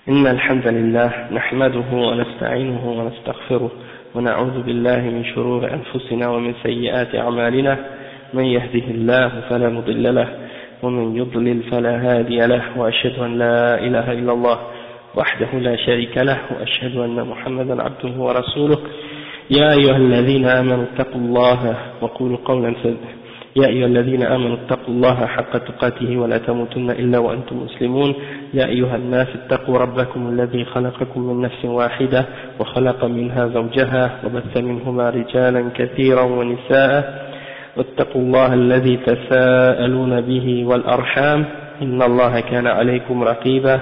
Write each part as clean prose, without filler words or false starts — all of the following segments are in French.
إن الحمد لله نحمده ونستعينه ونستغفره ونعوذ بالله من شرور أنفسنا ومن سيئات أعمالنا. من يهده الله فلا مضل له ومن يضلل فلا هادي له، وأشهد أن لا إله إلا الله وحده لا شريك له، وأشهد أن محمدا عبده ورسوله. يا أيها الذين آمنوا اتقوا الله وقولوا قولا سديدا. يا أيها الذين آمنوا اتقوا الله حق تقاته ولا تموتن إلا وأنتم مسلمون. يا أيها الناس اتقوا ربكم الذي خلقكم من نفس واحدة وخلق منها زوجها وبث منهما رجالا كثيرا ونساء، واتقوا الله الذي تساءلون به والأرحام إن الله كان عليكم رقيبا.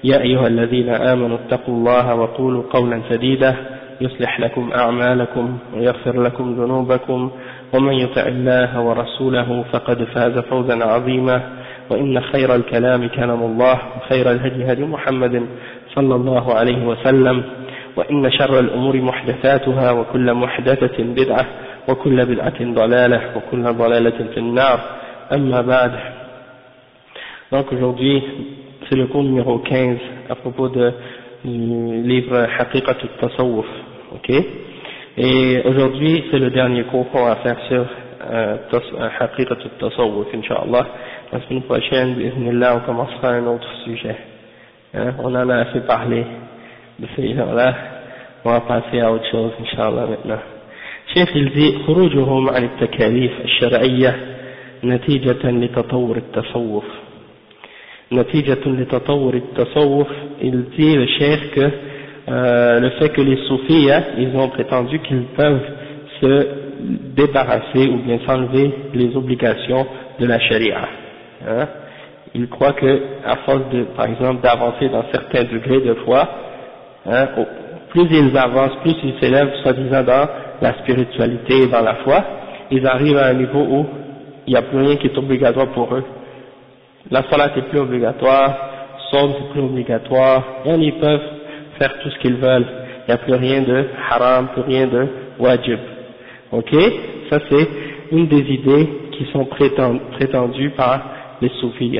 يا أيها الذين آمنوا اتقوا الله وقولوا قولا سديدا يصلح لكم أعمالكم ويغفر لكم ذنوبكم، ومن يطع الله ورسوله فقد فاز فوزا عظيما. وإن خير الكلام كلام الله، وخير الهدي هدي محمد صلى الله عليه وسلم، وإن شر الأمور محدثاتها، وكل محدثة بدعة، وكل بدعة ضلالة، وكل ضلالة في النار. أما بعد. Donc aujourd'hui c'est le cours numéro 15 à propos du livre Haqiqat al-Tasawwuf. Ok. Et aujourd'hui, c'est le dernier cours qu'on va faire sur Haqiqat al-Tasawwuf, Inch'Allah. La semaine prochaine, bismillah, on commencera un autre sujet. On en a assez parlé de ces gens-là. On va passer à autre chose, Inch'Allah, maintenant. Cheikh, il dit خروجهم عن التكاليف الشرعية نتيجة لتطور التصوف. نتيجة لتطور التصوف, il dit le Cheikh que le fait que les soufis, ils ont prétendu qu'ils peuvent se débarrasser ou bien s'enlever les obligations de la charia. Ils croient que à force de, par exemple, d'avancer dans certains degrés de foi, plus ils avancent, plus ils s'élèvent soi-disant dans la spiritualité et dans la foi, ils arrivent à un niveau où il n'y a plus rien qui est obligatoire pour eux. La salat est plus obligatoire, saum c'est plus obligatoire, et ils peuvent faire tout ce qu'ils veulent. Il n'y a plus rien de haram, plus rien de wajib. Ok? Ça c'est une des idées qui sont prétendues par les soufis.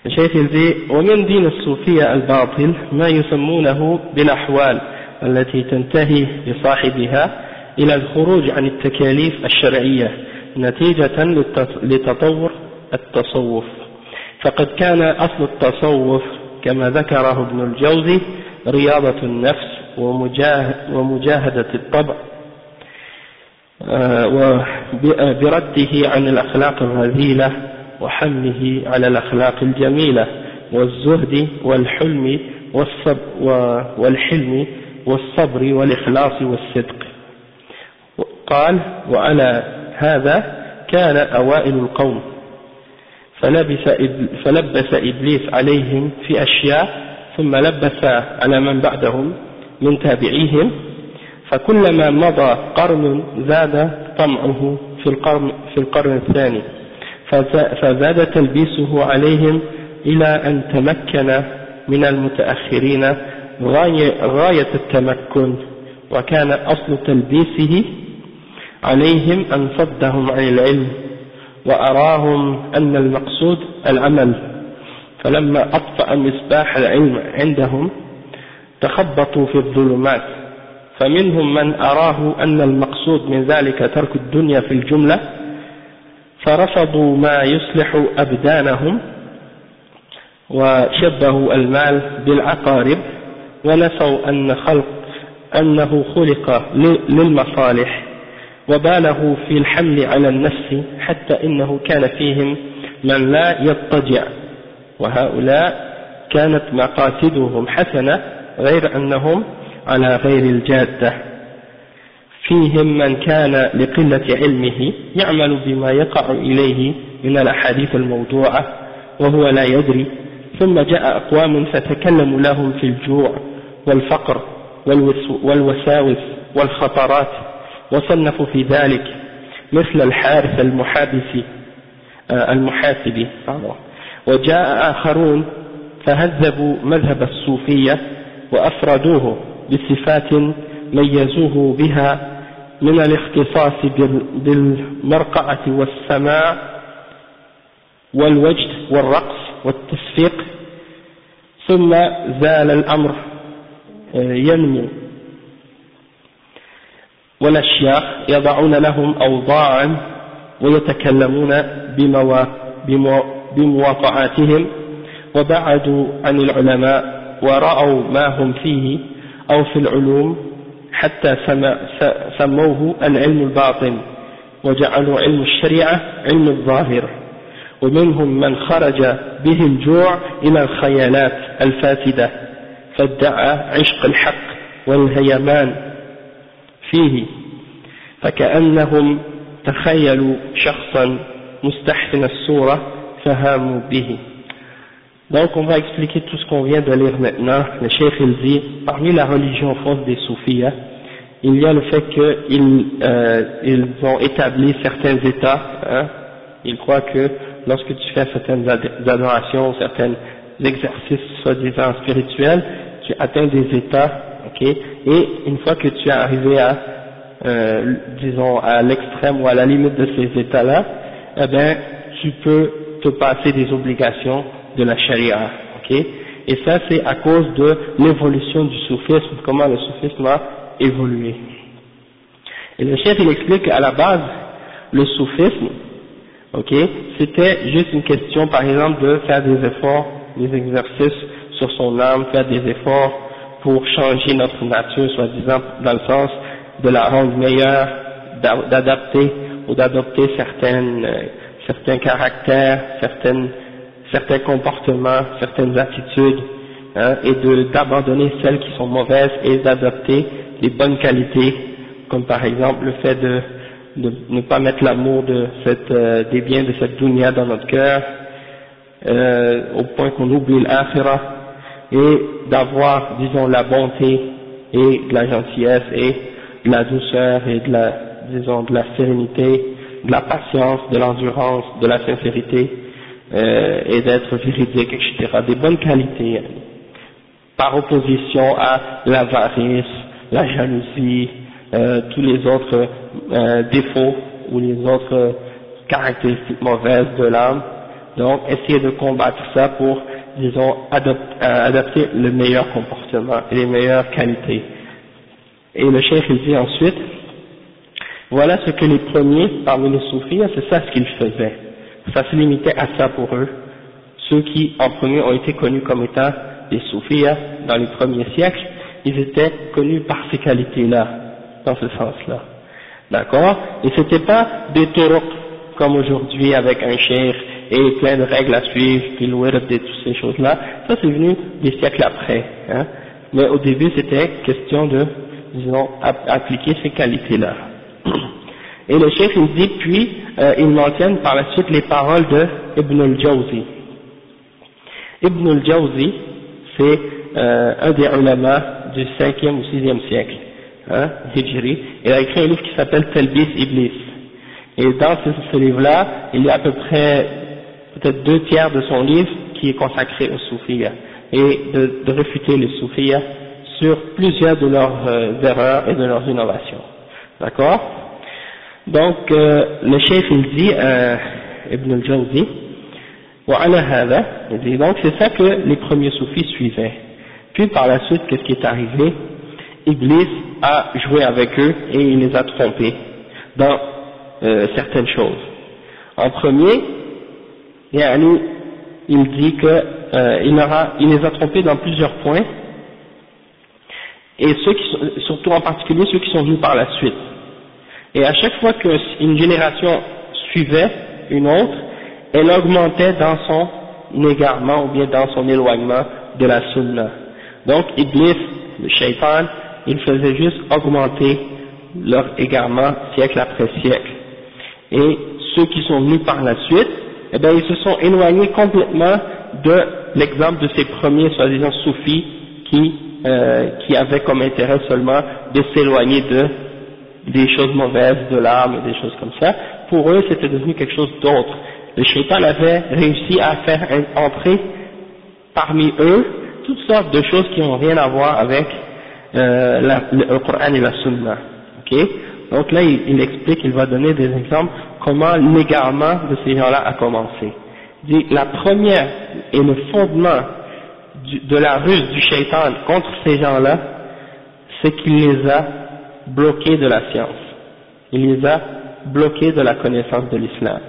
Le cheikh il dit ومن دين الصوفية الباطل ما يسمونه بالأحوال التي تنتهي بصاحبها إلى الخروج عن التكاليف الشرعية نتيجة لتطور التصوف. فقد كان أصل التصوف كما ذكره ابن الجوزي رياضة النفس ومجاهدة الطبع وبرده عن الأخلاق الرذيلة وحمله على الأخلاق الجميلة والزهد والحلم والصبر والإخلاص والصدق. قال وعلى هذا كان أوائل القوم فلبس إبليس عليهم في أشياء ثم لبس على من بعدهم من تابعيهم، فكلما مضى قرن زاد طمعه في القرن الثاني فزاد تلبيسه عليهم إلى أن تمكن من المتأخرين غاية التمكن. وكان أصل تلبيسه عليهم أن صدهم عن العلم وأراهم أن المقصود العمل، فلما أطفأ مصباح العلم عندهم تخبطوا في الظلمات، فمنهم من أراه أن المقصود من ذلك ترك الدنيا في الجملة فرفضوا ما يصلح أبدانهم وشبهوا المال بالعقارب ونسوا أنه خلق للمصالح وبالغوا في الحمل على النفس حتى إنه كان فيهم من لا يضطجع، وهؤلاء كانت مقاصدهم حسنة غير أنهم على غير الجادة. فيهم من كان لقلة علمه يعمل بما يقع إليه من الأحاديث الموضوعة وهو لا يدري، ثم جاء أقوام فتكلموا لهم في الجوع والفقر والوساوس والخطرات وصنفوا في ذلك مثل الحارث المحاسبي. وجاء آخرون فهذبوا مذهب الصوفية وأفردوه بصفات ميزوه بها من الاختصاص بالمرقعة والسماع والوجد والرقص والتصفيق ثم زال الأمر ينمو والأشياخ يضعون لهم أوضاعا ويتكلمون بمواقعاتهم وبعدوا عن العلماء ورأوا ما هم فيه أو في العلوم حتى سموه العلم الباطن وجعلوا علم الشريعة علم الظاهر ومنهم من خرج به الجوع إلى الخيالات الفاسدة فادعى عشق الحق والهيمان فيه فكأنهم تخيلوا شخصا مستحسن الصورة فهاموا به. Donc on va expliquer tout ce qu'on vient de lire maintenant. Le cheikh il dit, parmi la religion fausse des soufis, il y a le fait qu'ils ont établi certains états. Ils croient que lorsque tu fais certaines adorations, certains exercices soi-disant spirituels, tu atteins des états, ok, et une fois que tu es arrivé à, disons, à l'extrême ou à la limite de ces états-là, eh ben, tu peux te passer des obligations de la charia, ok, et ça c'est à cause de l'évolution du soufisme, comment le soufisme a évolué. Et le chef il explique qu'à la base, le soufisme, ok, c'était juste une question par exemple de faire des efforts, des exercices sur son âme, faire des efforts pour changer notre nature, soi-disant dans le sens de la rendre meilleure, d'adapter ou d'adopter certains caractères, certains comportements, certaines attitudes, et d'abandonner celles qui sont mauvaises et d'adopter les bonnes qualités, comme par exemple le fait de ne pas mettre l'amour des biens de cette dunya dans notre cœur, au point qu'on oublie l'akhirah, et d'avoir, disons, la bonté et de la gentillesse et de la douceur et de la sérénité, de la patience, de l'endurance, de la sincérité, et d'être véridique, etc. Des bonnes qualités, par opposition à l'avarice, la jalousie, tous les autres défauts ou les autres caractéristiques mauvaises de l'âme. Donc, essayer de combattre ça pour, disons, adapter le meilleur comportement et les meilleures qualités. Et le cheikh il dit ensuite, voilà ce que les premiers parmi les soufis, c'est ça ce qu'ils faisaient. Ça se limitait à ça pour eux. Ceux qui en premier ont été connus comme étant des soufis dans les premiers siècles, ils étaient connus par ces qualités-là, dans ce sens-là. D'accord? Et c'était pas des turuq comme aujourd'hui avec un cheikh et plein de règles à suivre, puis le wird et toutes ces choses-là. Ça c'est venu des siècles après. Hein? Mais au début c'était question de, disons, appliquer ces qualités-là. Et le cheikh il dit, puis ils mentionnent par la suite les paroles de Ibn al-Jawzi. Ibn al-Jawzi, c'est un des ulama du 5e ou 6e siècle, hein, Hijri. Il a écrit un livre qui s'appelle Talbis Iblis. Et dans ce livre-là, il y a à peu près peut-être 2/3 de son livre qui est consacré aux soufis et de réfuter les soufis sur plusieurs de leurs erreurs et de leurs innovations. D'accord? Donc, le cheikh il dit, Ibn al-Jawzi, il dit, donc c'est ça que les premiers soufis suivaient. Puis par la suite, qu'est-ce qui est arrivé? Iblis a joué avec eux et il les a trompés dans certaines choses. En premier, il dit que il les a trompés dans plusieurs points, et surtout en particulier ceux qui sont venus par la suite. Et à chaque fois qu'une génération suivait une autre, elle augmentait dans son égarement ou bien dans son éloignement de la sunna. Donc Iblis, le shaitan, il faisait juste augmenter leur égarement siècle après siècle. Et ceux qui sont venus par la suite, eh bien ils se sont éloignés complètement de l'exemple de ces premiers soi-disant soufis qui avaient comme intérêt seulement de s'éloigner des choses mauvaises, de l'âme et des choses comme ça. Pour eux, c'était devenu quelque chose d'autre. Le shaitan avait réussi à faire entrer parmi eux toutes sortes de choses qui n'ont rien à voir avec le Coran et la Sunna. Okay? Donc là, il explique, il va donner des exemples comment l'égarement de ces gens-là a commencé. Il dit, la première et le fondement de la ruse du shaitan contre ces gens-là, c'est qu'il les a bloqués de la science. Il les a bloqués de la connaissance de l'islam.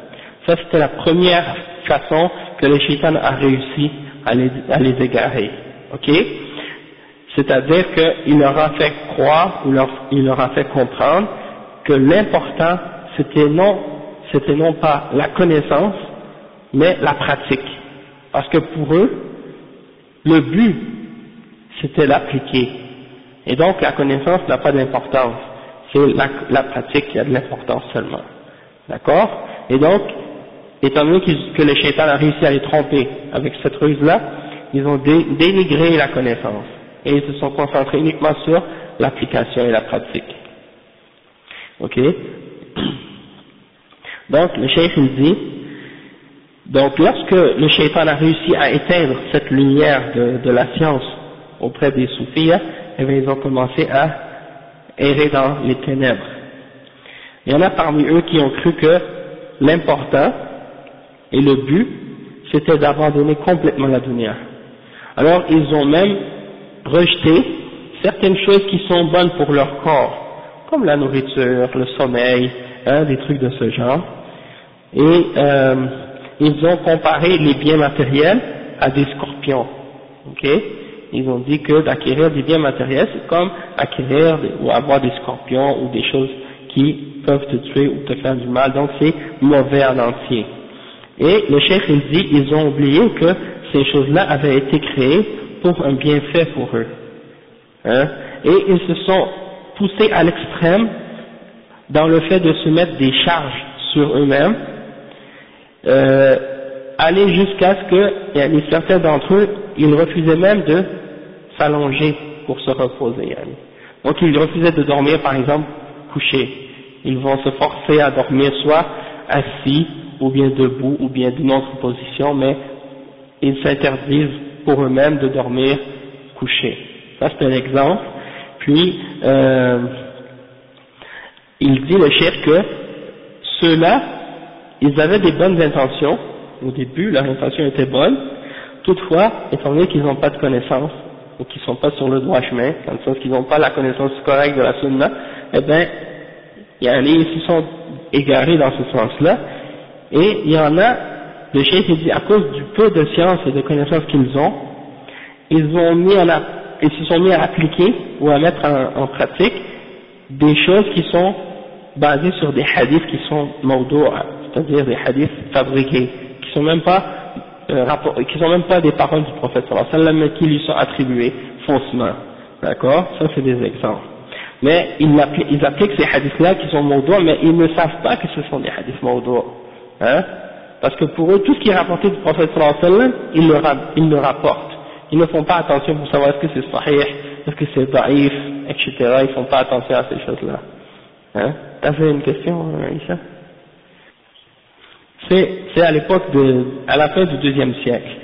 Ça, c'était la première façon que le shaitan a réussi à les égarer. Ok? C'est-à-dire qu'il leur a fait croire, ou il leur a fait comprendre que l'important, c'était non pas la connaissance, mais la pratique. Parce que pour eux, le but, c'était l'appliquer. Et donc, la connaissance n'a pas d'importance. C'est la pratique qui a de l'importance seulement. D'accord? Et donc, étant donné que le shaitan a réussi à les tromper avec cette ruse-là, ils ont dénigré la connaissance. Et ils se sont concentrés uniquement sur l'application et la pratique. Ok? Donc, le cheikh il dit, donc lorsque le shaitan a réussi à éteindre cette lumière de la science auprès des soufis, eh bien, ils ont commencé à errer dans les ténèbres. Il y en a parmi eux qui ont cru que l'important et le but, c'était d'abandonner complètement la dunya. Alors, ils ont même rejeté certaines choses qui sont bonnes pour leur corps, comme la nourriture, le sommeil, des trucs de ce genre. Et ils ont comparé les biens matériels à des scorpions. Ok? Ils ont dit que d'acquérir des biens matériels, c'est comme acquérir ou avoir des scorpions ou des choses qui peuvent te tuer ou te faire du mal. Donc c'est mauvais en entier. Et le cheikh il dit, ils ont oublié que ces choses-là avaient été créées pour un bienfait pour eux. Et ils se sont poussés à l'extrême dans le fait de se mettre des charges sur eux-mêmes, aller jusqu'à ce que certains d'entre eux, ils refusaient même de s'allonger pour se reposer. Donc ils refusaient de dormir par exemple couché. Ils vont se forcer à dormir soit assis ou bien debout ou bien d'une autre position, mais ils s'interdisent pour eux-mêmes de dormir couché. Ça c'est un exemple. Puis il dit le cheikh que ceux-là, ils avaient des bonnes intentions, au début leur intention était bonne, toutefois, étant donné qu'ils n'ont pas de connaissance, ou qu'ils ne sont pas sur le droit chemin, dans le sens qu'ils n'ont pas la connaissance correcte de la sunna, eh bien, ils se sont égarés dans ce sens-là, et il y en a, le cheikh dit, à cause du peu de science et de connaissances qu'ils ont, ils se sont mis à appliquer, ou à mettre en pratique, des choses qui sont basées sur des hadiths qui sont mawdou'a, c'est-à-dire des hadiths fabriqués, qui sont même pas des paroles du prophète sallallahu alayhi wa sallam, mais qui lui sont attribuées faussement. D'accord? Ça c'est des exemples. Mais ils appliquent ces hadiths-là qui sont mawdou'a, mais ils ne savent pas que ce sont des hadiths mawdou'a. Parce que pour eux, tout ce qui est rapporté du prophète sallallahu alayhi wa sallam, ils le rapportent. Ils ne font pas attention pour savoir est-ce que c'est sahih, est-ce que c'est da'if, etc. Ils ne font pas attention à ces choses-là. T'as fait une question, Issa? C'est à l'époque à la fin du deuxième siècle.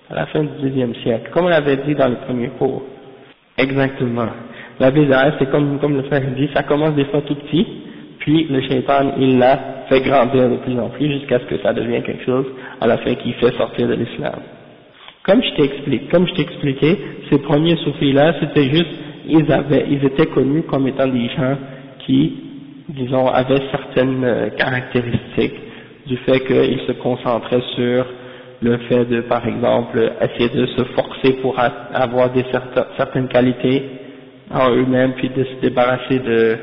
À la fin du deuxième siècle. Comme on avait dit dans le premier cours. Exactement. La bid'a, c'est comme le frère dit, ça commence des fois tout petit, puis le shaitan, il l'a fait grandir de plus en plus jusqu'à ce que ça devienne quelque chose à la fin qui fait sortir de l'islam. Comme je t'ai expliqué, ces premiers soufis-là, c'était juste, ils étaient connus comme étant des gens qui, disons, avaient certaines caractéristiques du fait qu'ils se concentraient sur le fait de, par exemple, essayer de se forcer pour avoir certaines qualités en eux-mêmes, puis de se débarrasser de,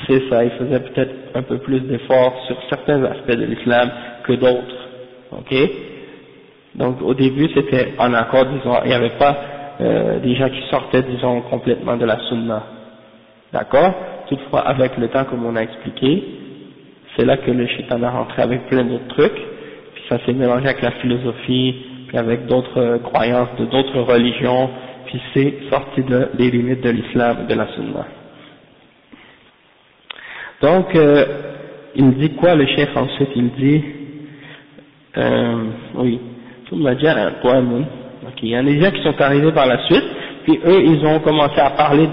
c'est ça, ils faisaient peut-être un peu plus d'efforts sur certains aspects de l'islam que d'autres, ok? Donc au début c'était en accord, disons, il n'y avait pas des gens qui sortaient, disons, complètement de la sunna, d'accord? Toutefois avec le temps, comme on a expliqué, c'est là que le shaitan a rentré avec plein d'autres trucs, puis ça s'est mélangé avec la philosophie, puis avec d'autres croyances de d'autres religions, puis c'est sorti des limites de l'islam et de la sunna. Donc il dit quoi le chef ensuite? Il dit oui, ok, il y a des gens qui sont arrivés par la suite, puis eux ils ont commencé à parler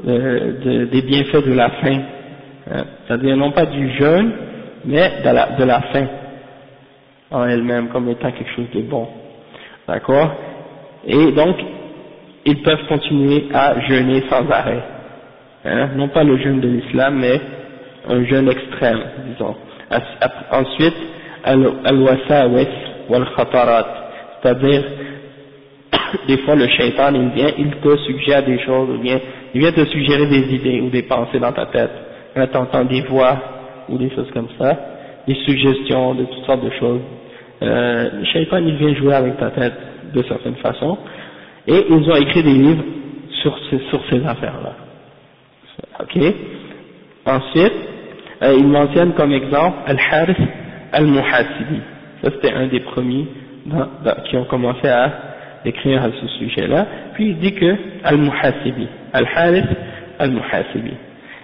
des bienfaits de la faim, c'est-à-dire non pas du jeûne, mais de la faim en elle-même comme étant quelque chose de bon, d'accord? et donc ils peuvent continuer à jeûner sans arrêt, hein, non pas le jeûne de l'islam, mais un jeûne extrême, disons. Ensuite, al-wasawis wal-khatarat, c'est-à-dire des fois le shaitan il te suggère des choses, ou bien il vient te suggérer des idées ou des pensées dans ta tête. Là tu entends des voix ou des choses comme ça, des suggestions de toutes sortes de choses. Le shaitan il vient jouer avec ta tête de certaines façons, et ils ont écrit des livres sur ces affaires-là. Ok. Ensuite, ils mentionnent comme exemple Al-Harith Al-Muhasibi. Ça c'était un des premiers qui ont commencé à écrire à ce sujet-là. Puis il dit que Al-Muhasibi, Al-Harith Al-Muhasibi.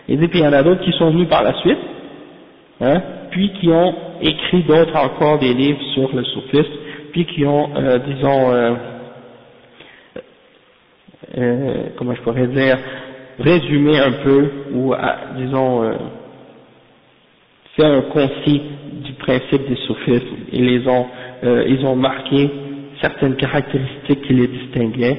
Et puis il y en a d'autres qui sont venus par la suite, hein, puis qui ont écrit d'autres encore des livres sur le soufisme, puis qui ont, comment je pourrais dire, résumé un peu, ou fait un concis du principe des soufistes, et ils ont marqué certaines caractéristiques qui les distinguaient,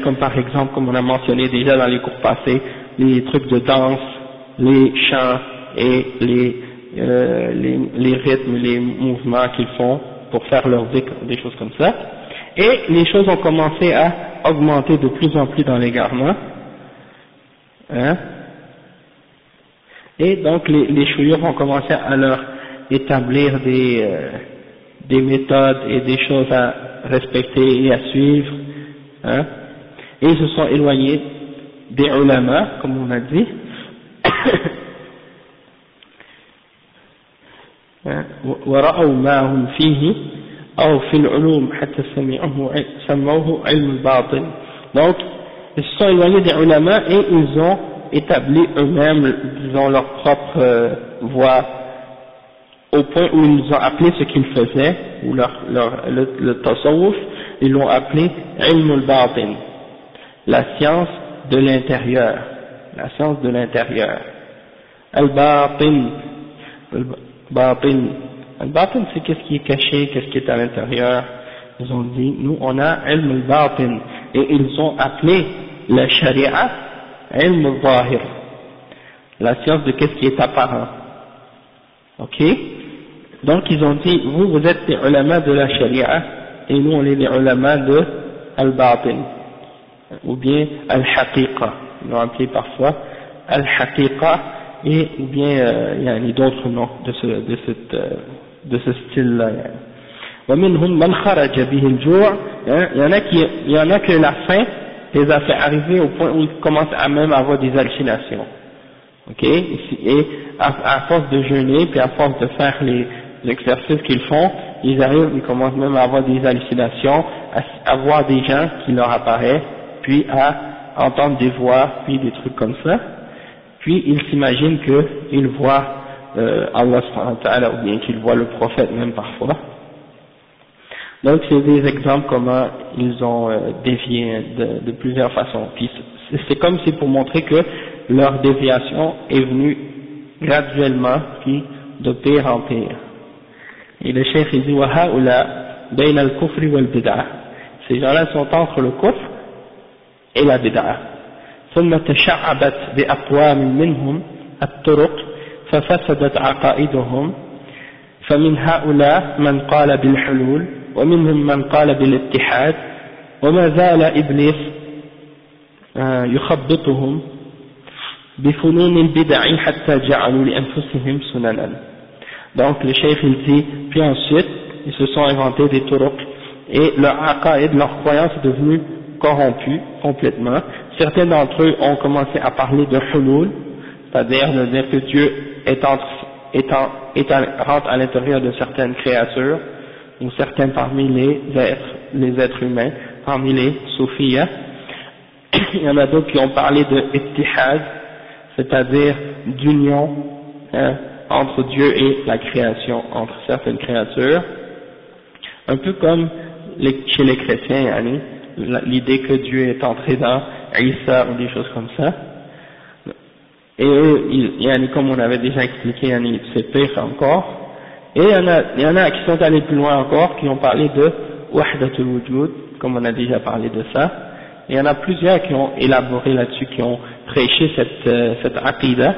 comme par exemple, comme on a mentionné déjà dans les cours passés, les trucs de danse, les chants et les rythmes, les mouvements qu'ils font pour faire leur dhikr, des choses comme ça. Et les choses ont commencé à augmenter de plus en plus dans l'égarement, hein. Et donc les chouïrs ont commencé à leur établir des méthodes et des choses à respecter et à suivre, hein. Et ils se sont éloignés des ulama, comme on a dit, ورأوا ما هم فيه أو في العلوم حتى سموه علم الباطل. Donc ils se sont éloignés des ulama et ils ont établi eux-mêmes, disons, leur propre voie, au point où ils ont appelé ce qu'ils faisaient, ou le tasawwuf, ils l'ont appelé ilm al-batin, la science de l'intérieur, la science de l'intérieur. Al-batin, al-batin c'est qu'est-ce qui est caché, qu'est-ce qui est à l'intérieur. Ils ont dit, nous on a ilm al-batin, et ils ont appelé la sharia ilm al-zahir, la science de qu'est-ce qui est apparent. Ok? Donc ils ont dit, vous êtes les ulama de la sharia, et nous on est les ulama de al-batin, ou bien al-haqiqa, ils l'ont appelé parfois al-haqiqa, et ou bien il y a d'autres noms de ce style-là. ومنهم من خرج به الجوع, il y en a que la faim les a fait arriver au point où ils commencent à même avoir des hallucinations. Ok? Et à force de jeûner, puis à force de faire les exercices qu'ils font, ils commencent même à avoir des hallucinations, à voir des gens qui leur apparaissent, puis à entendre des voix, puis des trucs comme ça. Puis ils s'imaginent qu'ils voient Allah subhanahu wa ta'ala, ou bien qu'ils voient le prophète même parfois. Donc c'est des exemples comment ils ont dévié de plusieurs façons. Puis c'est comme si pour montrer que leur déviation est venue graduellement, puis de pire en pire. Et le cheikh il dit wa haula bayna al-kufri wal bid'ah. Ces gens-là sont entre le kufr et la bid'ah. ثم تشعبت بأقوام منهم الطرق ففسدت عقائدهم فمن هؤلاء من قال بالحلول ومنهم من قال بالاتحاد وما زال إبليس يخبطهم بفنون البدع حتى جعلوا لأنفسهم سننا. Donc le cheikh il dit, puis ensuite ils se sont inventés des turuq et leur aqaïd, leur croyance est devenue corrompue complètement. Certains d'entre eux ont commencé à parler de hulul, c'est-à-dire de dire que Dieu rentre à l'intérieur de certaines créatures, ou certains parmi les êtres humains, parmi les soufiyas. Il y en a d'autres qui ont parlé de ittihad, c'est-à-dire d'union entre Dieu et la création, entre certaines créatures, un peu comme chez les chrétiens, l'idée que Dieu est entré dans Isa ou des choses comme ça. Et eux, comme on avait déjà expliqué, c'est pire encore, Et il y en a qui sont allés plus loin encore, qui ont parlé de Wahdatul Wujud, comme on a déjà parlé de ça. Et il y en a plusieurs qui ont élaboré là-dessus, qui ont prêché cette aqidah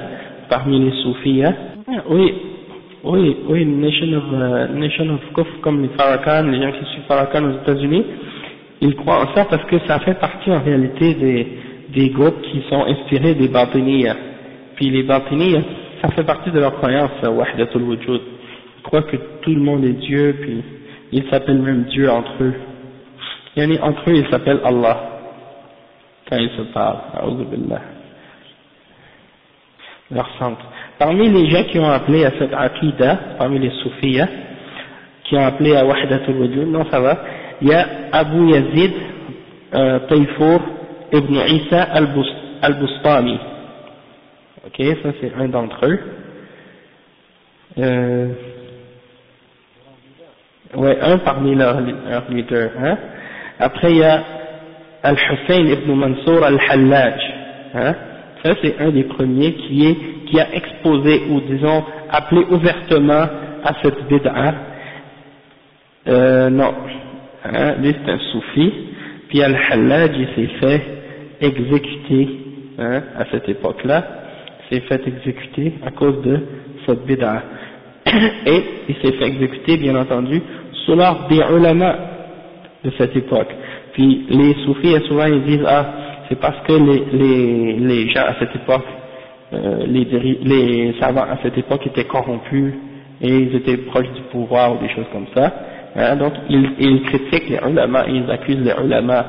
parmi les soufis. Hein. Oui, Nation of Kufr, comme les Farrakhan, les gens qui suivent Farrakhan aux États-Unis, ils croient en ça parce que ça fait partie en réalité des groupes qui sont inspirés des Batiniyya. Puis les Batiniyya, ça fait partie de leur croyance, Wahdatul Wujud. Ils croient que tout le monde est Dieu, puis ils s'appellent même Dieu entre eux. Entre eux, ils s'appellent Allah, quand ils se parlent. A'udhu billah. Leur centre. Parmi les gens qui ont appelé à cette aqidah, parmi les soufis, qui ont appelé à Wahdatul Wujud, non ça va, il y a Abu Yazid Tayfour ibn Isa al-Bustami. Ok, ça c'est un d'entre eux. Ouais, un parmi leurs leaders. Hein. Après il y a Al-Hussein ibn Mansour al-Hallaj. Hein. Ça c'est un des premiers qui a exposé, ou disons appelé ouvertement à cette bid'a. Non, hein, lui c'est un soufi, puis Al-Hallaj il s'est fait exécuter, hein, à cette époque-là, s'est fait exécuter à cause de cette bid'a. Et il s'est fait exécuter bien entendu sous l'ordre des ulama de cette époque. Puis les soufis souvent ils disent c'est parce que les gens à cette époque, les savants à cette époque étaient corrompus et ils étaient proches du pouvoir ou des choses comme ça. Hein, donc ils critiquent les ulama et ils accusent les ulama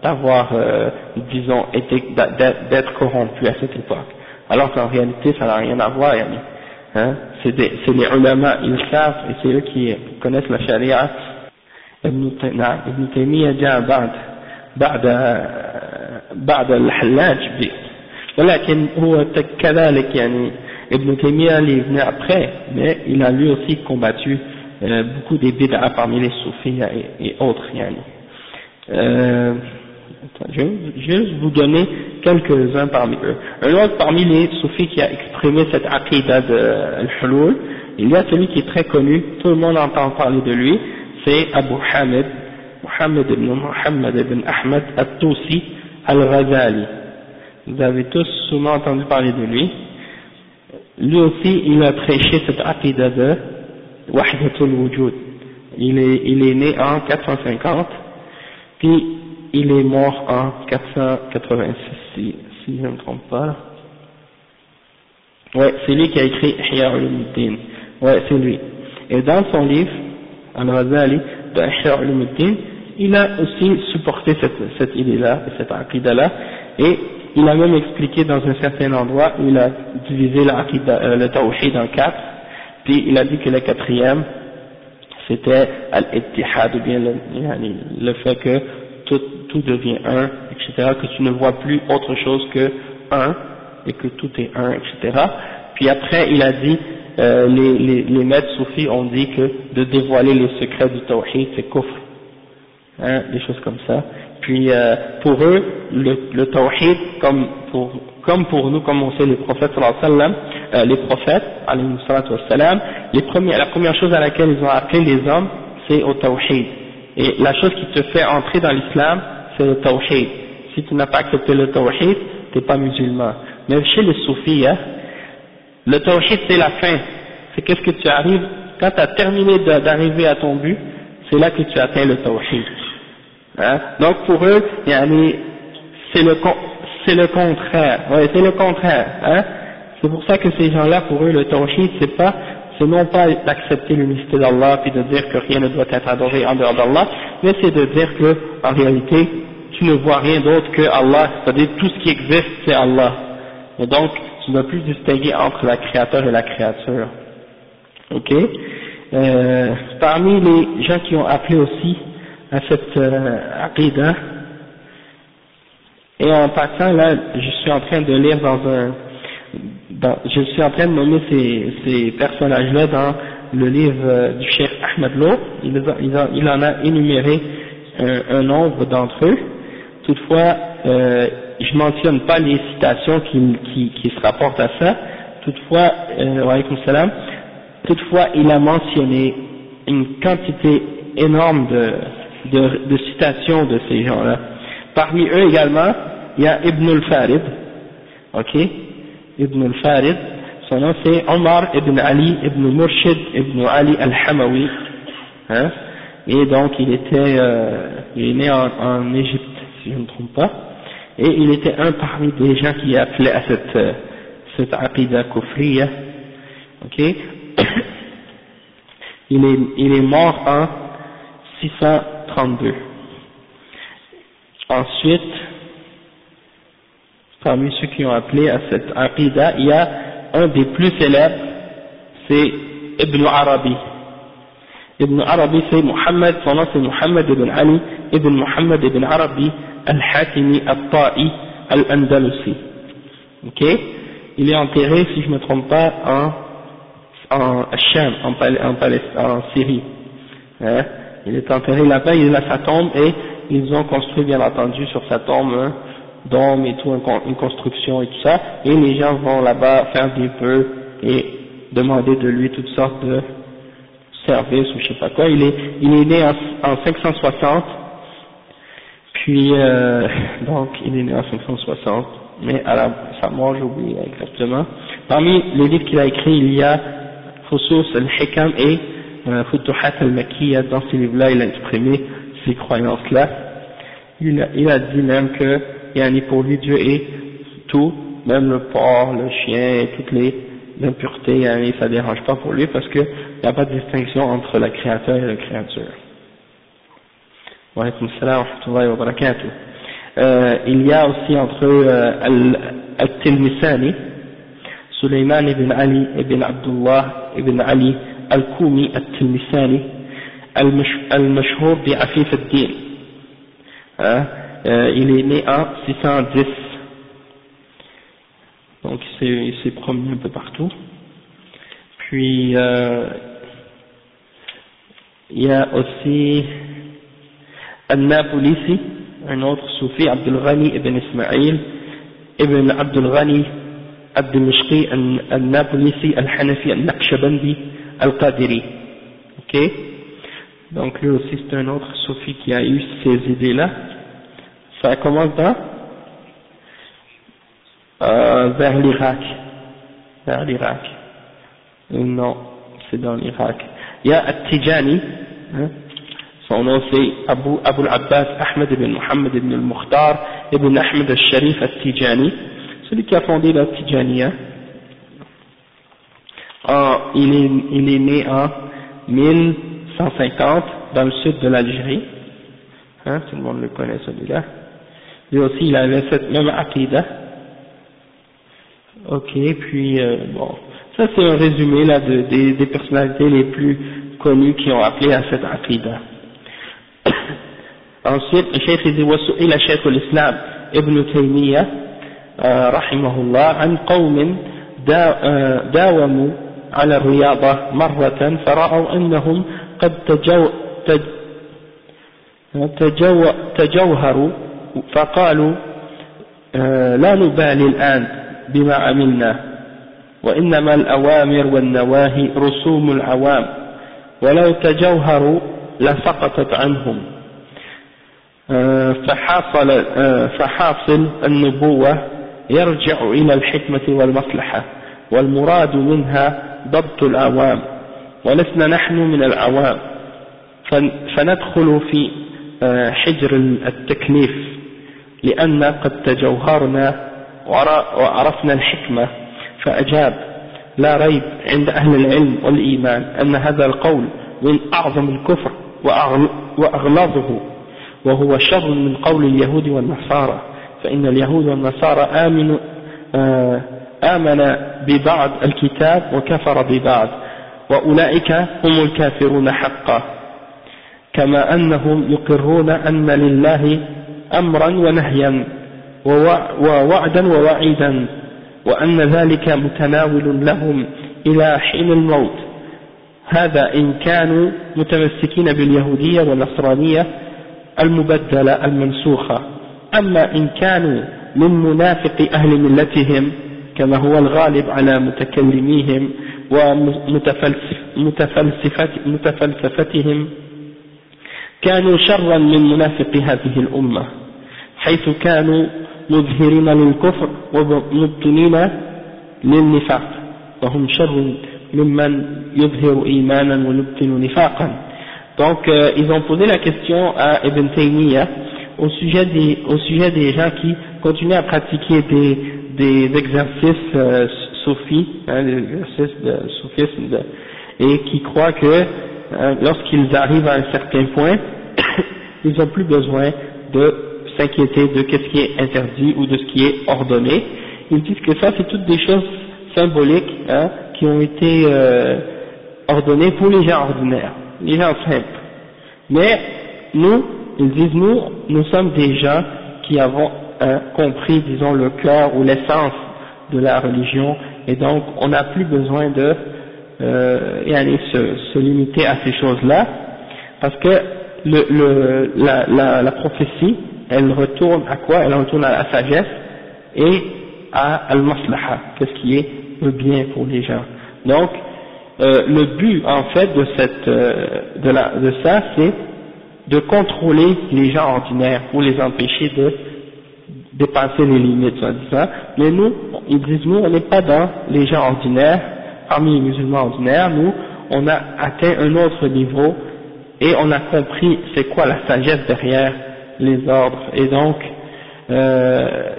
d'avoir, disons, d'être corrompus à cette époque. Alors qu'en réalité ça n'a rien à voir. Hein, c'est les ulama, ils savent et c'est eux qui connaissent la charia. Ibn Taymiyyah جاء بعد الحلاج ولكن هو كذلك يعني Ibn Taymiyyah il est venu après, mais il a lui aussi combattu beaucoup des bid'a parmi les soufis et autres. Je vais juste vous donner quelques-uns parmi eux. Un autre parmi les soufis qui a exprimé cette aqidah de al-hulul, il y a celui qui est très connu, tout le monde entend parler de lui, c'est Abu Hamid, Muhammad ibn Ahmad al-Tusi al-Ghazali. Vous avez tous souvent entendu parler de lui. Lui aussi, il a prêché cette aqidah de Wahdatul Wujud. Il est né en 450, puis il est mort en 486, si je ne me trompe pas. Ouais, c'est lui qui a écrit Ihya Ulumuddin. Ouais, c'est lui. Et dans son livre, Al-Ghazali, de Ihya Ulumuddin, il a aussi supporté cette idée-là, cette aqidah-là, et il a même expliqué dans un certain endroit où il a divisé le tawhid en 4, puis il a dit que le quatrième, c'était al-ittihad, ou bien le fait que tout devient un, etc., que tu ne vois plus autre chose que un, et que tout est un, etc. Puis après, il a dit, les maîtres soufis ont dit que de dévoiler les secrets du tawhid, c'est kufr, hein, des choses comme ça. Puis pour eux, le tawhid, comme pour nous, comme on sait les prophètes, les prophètes, alayhi salatu wassalam, la première chose à laquelle ils ont appelé les hommes, c'est au tawhid. Et la chose qui te fait entrer dans l'islam, c'est le tawhid. Si tu n'as pas accepté le tawhid, tu n'es pas musulman. Mais chez les soufis, hein, le tawhid c'est la fin. C'est qu'est-ce que tu arrives, quand tu as terminé d'arriver à ton but, c'est là que tu atteins le tawhid. Hein? Donc pour eux, c'est le contraire. Ouais, c'est le contraire. Hein? C'est pour ça que ces gens-là, pour eux, le tawhid, c'est non pas d'accepter l'unicité d'Allah puis de dire que rien ne doit être adoré en dehors d'Allah, mais c'est de dire que en réalité tu ne vois rien d'autre que Allah, c'est-à-dire tout ce qui existe c'est Allah. Et donc tu ne dois plus distinguer entre la créateur et la créature. Ok. Parmi les gens qui ont appelé aussi à cette aqidah, et en passant là, je suis en train de lire je suis en train de nommer ces personnages-là dans le livre du Cheikh Ahmed Lo. Il en a énuméré un nombre d'entre eux. Toutefois, je mentionne pas les citations qui se rapportent à ça. Toutefois, wa alaykoum salam, toutefois il a mentionné une quantité énorme de citations de ces gens-là. Parmi eux également, il y a Ibn al-Farid, ok, Ibn al-Farid, son nom c'est Omar ibn Ali ibn Murshid ibn Ali al-Hamawi, hein, et donc il est né en Égypte, si je ne me trompe pas, et il était un parmi des gens qui appelaient à cette aqida kufriya, ok. il est mort en 632. Ensuite, parmi ceux qui ont appelé à cette aqida, il y a un des plus célèbres, c'est Ibn Arabi. Ibn Arabi, c'est Muhammad, son nom c'est Muhammad ibn Ali ibn Muhammad ibn Arabi al-Hatimi al-Ta'i al-Andalusi. Ok? Il est enterré, si je ne me trompe pas, en Sham, en Syrie. Hein? Il est enterré là-bas, il a sa tombe et ils ont construit bien entendu sur sa tombe un dôme et tout, une construction et tout ça, et les gens vont là-bas faire des vœux et demander de lui toutes sortes de services ou je sais pas quoi. Il est né en 560, puis donc il est né en 560, mais à sa mort j'oublie exactement. Parmi les livres qu'il a écrits, il y a Fusus al-Hikam et Futuhat al-Makkiya. Dans ces livres-là, il a exprimé ces croyances-là. Il a dit même que pour lui Dieu est tout, même le porc, le chien et toutes les impuretés, ça ne dérange pas pour lui parce qu'il n'y a pas de distinction entre le créateur et la créature. Wa alaykum salam wa rahmatullahi wa barakatuh. Il y a aussi entre eux al-Tilmisani, Sulayman ibn Ali ibn Abdullah ibn Ali al-Kumi al-Tilmisani, al-Mashhour bi Afif al-Din. Il est né en 610, donc il s'est promené un peu partout. Puis il y a aussi Al-Nabulisi, un autre soufi, Abdul Ghani ibn Ismail ibn Abdul Ghani al-Dimashqi al-Nabulisi al-Hanafi al-Naqshbandi al-Qadiri. Ok, donc lui aussi c'est un autre soufi qui a eu ces idées-là. Ça commence vers l'Irak. Non, c'est dans l'Irak. Il y a At-Tijani, hein, son nom c'est Abu al-Abbas Ahmed ibn Muhammad ibn al-Mukhtar ibn Ahmed al-Sharif At-Tijani, celui qui a fondé la Tijaniya. Il est né en 1150 dans le sud de l'Algérie. Hein, tout le monde le connaît celui-là. Lui aussi il avait cette même aqida. Ok, puis bon, ça c'est un résumé là des personnalités les plus connues qui ont appelé à cette aqida. Ensuite, le cheikh dit وسئل شيخ الإسلام ابن تيمية رحمه الله عن قوم داوموا على الرياضة مرة فرأوا أنهم قد تجوهروا فقالوا لا نبالي الآن بما عملنا وإنما الأوامر والنواهي رسوم العوام ولو تجوهروا لسقطت عنهم فحاصل النبوة يرجع إلى الحكمة والمصلحة والمراد منها ضبط العوام ولسنا نحن من العوام فندخل في حجر التكليف لأن قد تجوهرنا وعرفنا الحكمة. فأجاب لا ريب عند أهل العلم والإيمان أن هذا القول من أعظم الكفر وأغلظه وهو شر من قول اليهود والنصارى فإن اليهود والنصارى آمن ببعض الكتاب وكفر ببعض وأولئك هم الكافرون حقا كما أنهم يقرون أن لله أمرا ونهيا ووعدا ووعيدا وأن ذلك متناول لهم إلى حين الموت. هذا إن كانوا متمسكين باليهودية والنصرانية المبدلة المنسوخة. أما إن كانوا من منافق أهل ملتهم كما هو الغالب على متكلميهم ومتفلسفتهم كانوا شرا من منافق هذه الأمة حيث كانوا مظهرين للكفر ومبطنين للنفاق وهم شر ممن يظهر إيمانا ويبطن نفاقا. Donc ils ont posé la question à Ibn Taymiyyah au sujet des gens qui continuent à pratiquer des exercices soufis, des exercices de soufisme, et qui croient que lorsqu'ils arrivent à un certain point, ils n'ont plus besoin de s'inquiéter de ce qui est interdit ou de ce qui est ordonné. Ils disent que ça c'est toutes des choses symboliques qui ont été ordonnées pour les gens ordinaires, les gens simples. Mais nous, ils disent nous sommes des gens qui avons compris, disons, le cœur ou l'essence de la religion, et donc on n'a plus besoin de se limiter à ces choses-là, parce que la prophétie, elle retourne à quoi? Elle retourne à la sagesse et à al-maslaha, qu'est-ce qui est le bien pour les gens. Donc le but en fait de ça, c'est de contrôler les gens ordinaires pour les empêcher de dépasser les limites, soi-disant. Mais nous, ils disent nous, on n'est pas dans les gens ordinaires, parmi les musulmans ordinaires. Nous, on a atteint un autre niveau et on a compris c'est quoi la sagesse derrière les ordres. Et donc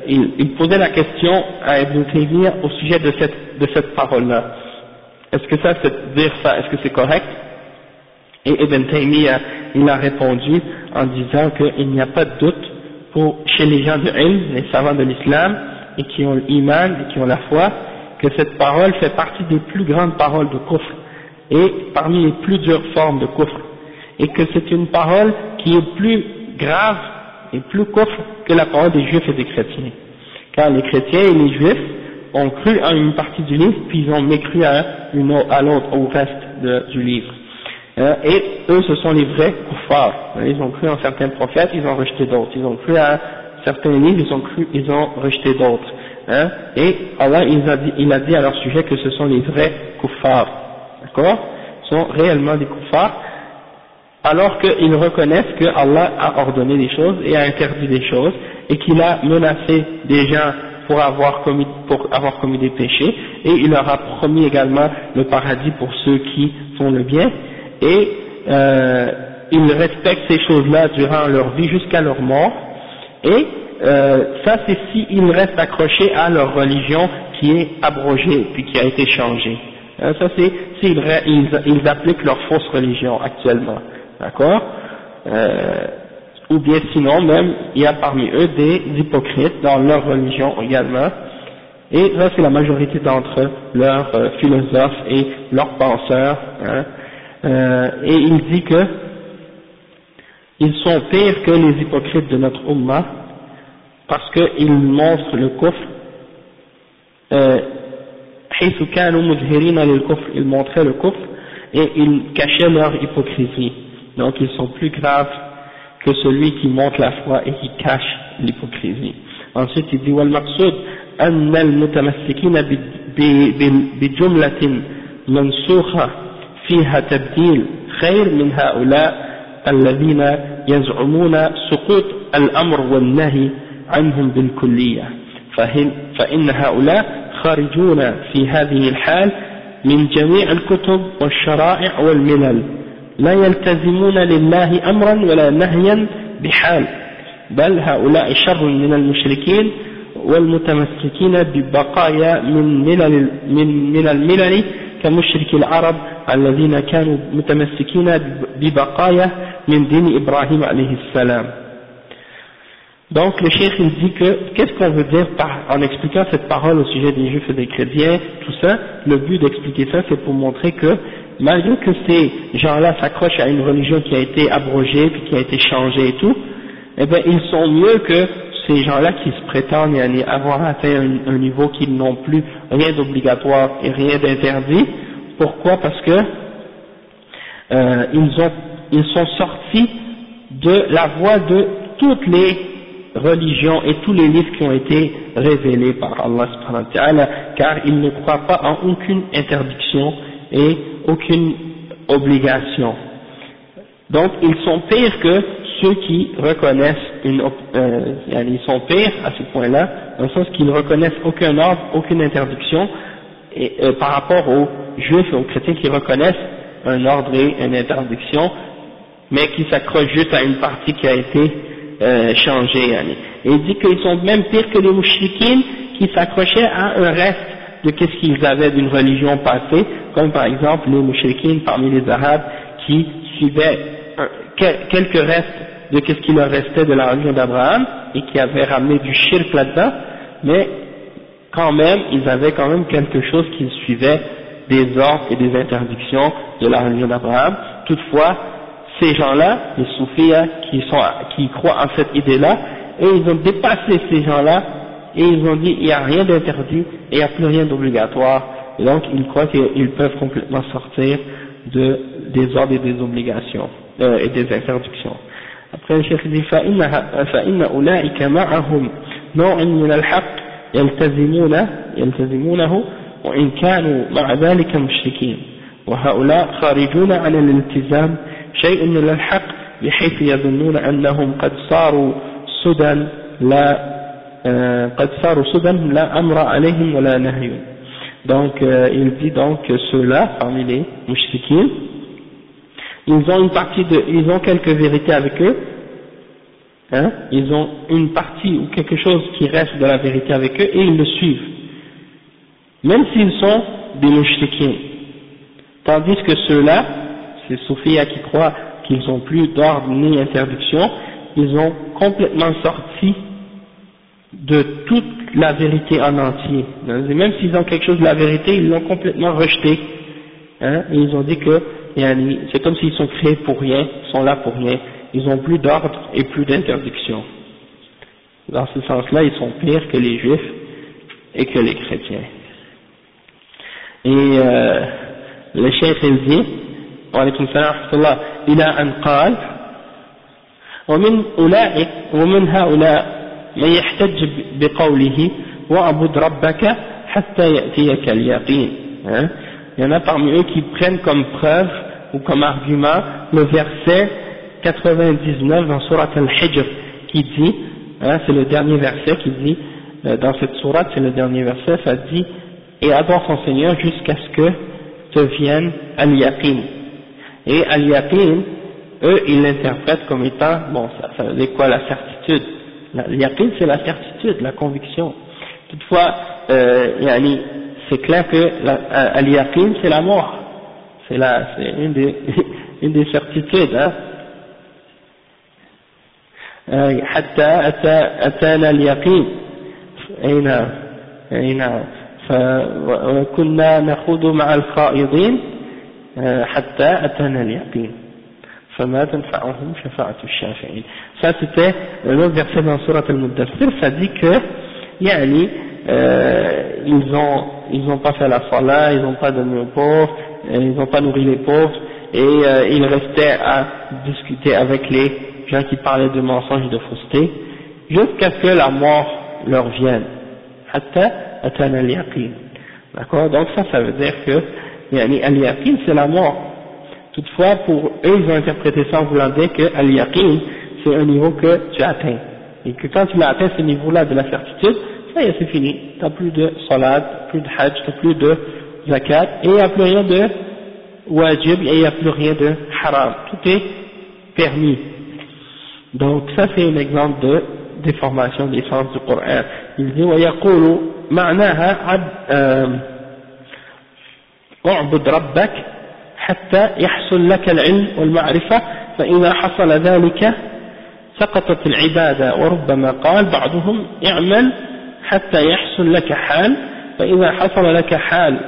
il posait la question à Ibn Taymiyyah au sujet de cette parole-là. Est-ce que ça, dire ça, est-ce que c'est correct? Et Ibn Taymiyyah, il a répondu en disant qu'il n'y a pas de doute chez les gens de ilm, les savants de l'islam, et qui ont l'iman, et qui ont la foi, que cette parole fait partie des plus grandes paroles de kufr, et parmi les plus dures formes de kufr, et que c'est une parole qui est plus grave et plus kufr que la parole des juifs et des chrétiens. Car les chrétiens et les juifs ont cru à une partie du livre, puis ils ont mécru à l'autre, au reste du livre. Et eux, ce sont les vrais kuffars. Ils ont cru en certains prophètes, ils ont rejeté d'autres. Ils ont cru à certains livres, ils ont rejeté d'autres. Et Allah, il a dit à leur sujet que ce sont les vrais kuffars. D'accord? Ils sont réellement des kuffars, alors qu'ils reconnaissent que Allah a ordonné des choses et a interdit des choses, et qu'il a menacé des gens pour avoir commis des péchés, et il leur a promis également le paradis pour ceux qui font le bien, et ils respectent ces choses-là durant leur vie jusqu'à leur mort, et ça c'est s'ils restent accrochés à leur religion qui est abrogée puis qui a été changée. Ça c'est s'ils appliquent leur fausse religion actuellement, d'accord? Ou bien sinon même il y a parmi eux des hypocrites dans leur religion également, et ça c'est la majorité d'entre leurs philosophes et leurs penseurs, et il dit que ils sont pires que les hypocrites de notre Ummah parce qu'ils montrent le kufr, ils montraient le kufr et ils cachaient leur hypocrisie. Donc ils sont plus graves que celui qui montre la foi et qui cache l'hypocrisie. Ensuite il dit والمقصود أن المتمسكين بجملة منسوخة فيها تبديل خير من هؤلاء الذين يزعمون سقوط الأمر والنهي عنهم بالكلية، فإن هؤلاء خارجون في هذه الحال من جميع الكتب والشرائع والملل، لا يلتزمون لله أمرا ولا نهيا بحال، بل هؤلاء شر من المشركين والمتمسكين ببقايا من الملل كمشرك العرب الذين كانوا متمسكين ببقايا من دين إبراهيم عليه السلام. Donc le cheikh il dit que qu'est-ce qu'on veut dire en expliquant cette parole au sujet des juifs et des chrétiens, tout ça, le but d'expliquer ça c'est pour montrer que malgré que ces gens-là s'accrochent à une religion qui a été abrogée puis qui a été changée et tout, eh bien ils sont mieux que ces gens-là qui se prétendent avoir atteint un niveau qui n'ont plus rien d'obligatoire et rien d'interdit. Pourquoi? Parce que ils sont sortis de la voie de toutes les religions et tous les livres qui ont été révélés par Allah subhanahu wa ta'ala, car ils ne croient pas en aucune interdiction et aucune obligation. Donc ils sont pires que ceux qui reconnaissent ils sont pires à ce point-là, dans le sens qu'ils ne reconnaissent aucun ordre, aucune interdiction, et par rapport aux juifs et aux chrétiens qui reconnaissent un ordre et une interdiction, mais qui s'accrochent juste à une partie qui a été changée. Et il dit qu'ils sont même pires que les mouchriquines qui s'accrochaient à un reste de ce qu'ils avaient d'une religion passée, comme par exemple les mouchriquines parmi les arabes qui suivaient quelques restes de ce qui leur restait de la religion d'Abraham et qui avaient ramené du shirk là-dedans, mais quand même, ils avaient quand même quelque chose qu'ils suivaient des ordres et des interdictions de la religion d'Abraham. Toutefois, ces gens-là, les soufis qui croient en cette idée-là, et ils ont dépassé ces gens-là et ils ont dit il n'y a rien d'interdit et il n'y a plus rien d'obligatoire, et donc ils croient qu'ils peuvent complètement sortir des ordres et des obligations et des interdictions. Après le cheikh dit فإن أولئك معهم نوع من الحق يلتزمونه وإن كانوا مع ذلك مشركين وهؤلاء خارجون عن الالتزام شيء من الحق بحيث يظنون أنهم قد صاروا سدى لا أمر عليهم ولا نهي. Donc il dit donc que ceux-là parmi les mouchriquins, ils ont quelques vérités avec eux, hein, ils ont une partie ou quelque chose qui reste de la vérité avec eux et ils le suivent, même s'ils sont des mouchriquins. Tandis que ceux-là, ces soufis qui croient qu'ils n'ont plus d'ordre ni interdiction, ils ont complètement sorti de toute la vérité en entier. Et même s'ils ont quelque chose de la vérité, ils l'ont complètement rejeté. Hein, et ils ont dit que c'est comme s'ils sont créés pour rien, ils sont là pour rien, ils n'ont plus d'ordre et plus d'interdiction. Dans ce sens-là, ils sont pires que les juifs et que les chrétiens. Et le cheikh il dit, wa alaykum salam wa rahmatullah, ila an qal, ومن هؤلاء من يحتج بقوله وَاعْبُدْ رَبَّكَ حَتَّى يَأْتِيَكَ الْيَقِينُ. Il y en a parmi eux qui prennent comme preuve ou comme argument le verset 99 dans Surat Al-Hijr qui dit, c'est le dernier verset qui dit, dans cette sourate c'est le dernier verset, ça dit et adore son Seigneur jusqu'à ce que te vienne Al-Yaqin. Et Al-Yaqin, eux ils l'interprètent comme étant, bon ça veut dire quoi, la certitude. Al-Yaqin c'est la certitude, la conviction. Toutefois, c'est clair que Al-Yaqin c'est la mort, c'est une des certitudes. حتى أتانا اليقين وكنا نخوض مع الخائضين حتى أتانا اليقين فما تنفعهم شفاعة الشافعين. Ça c'était l'autre verset dans Surat Al-Muddathir, ça dit que ils ont pas fait la salat, ils n'ont pas donné aux pauvres, ils n'ont pas nourri les pauvres, et ils restaient à discuter avec les gens qui parlaient de mensonges et de fausseté, jusqu'à ce que la mort leur vienne. Hatta atana al-yaqin. D'accord? Donc ça veut dire que al-yaqin c'est la mort. Toutefois, pour eux, ils ont interprété ça en voulant dire que al-yaqin c'est un niveau que tu atteins. Et que quand tu l'as atteint ce niveau-là de la certitude, ça y est, c'est fini. Tu n'as plus de salat, plus de hajj, tu n'as plus de zakat, et il n'y a plus rien de wajib, et il n'y a plus rien de haram. Tout est permis. Donc ça c'est un exemple de déformation des sens du Coran. Il dit ويقول معناها اعبد ربك حتى يحصل لك العلم والمعرفة فإذا حصل ذلك سقطت العبادة. وربما قال بعضهم اعمل حتى يحصل لك حال فإذا حصل لك حال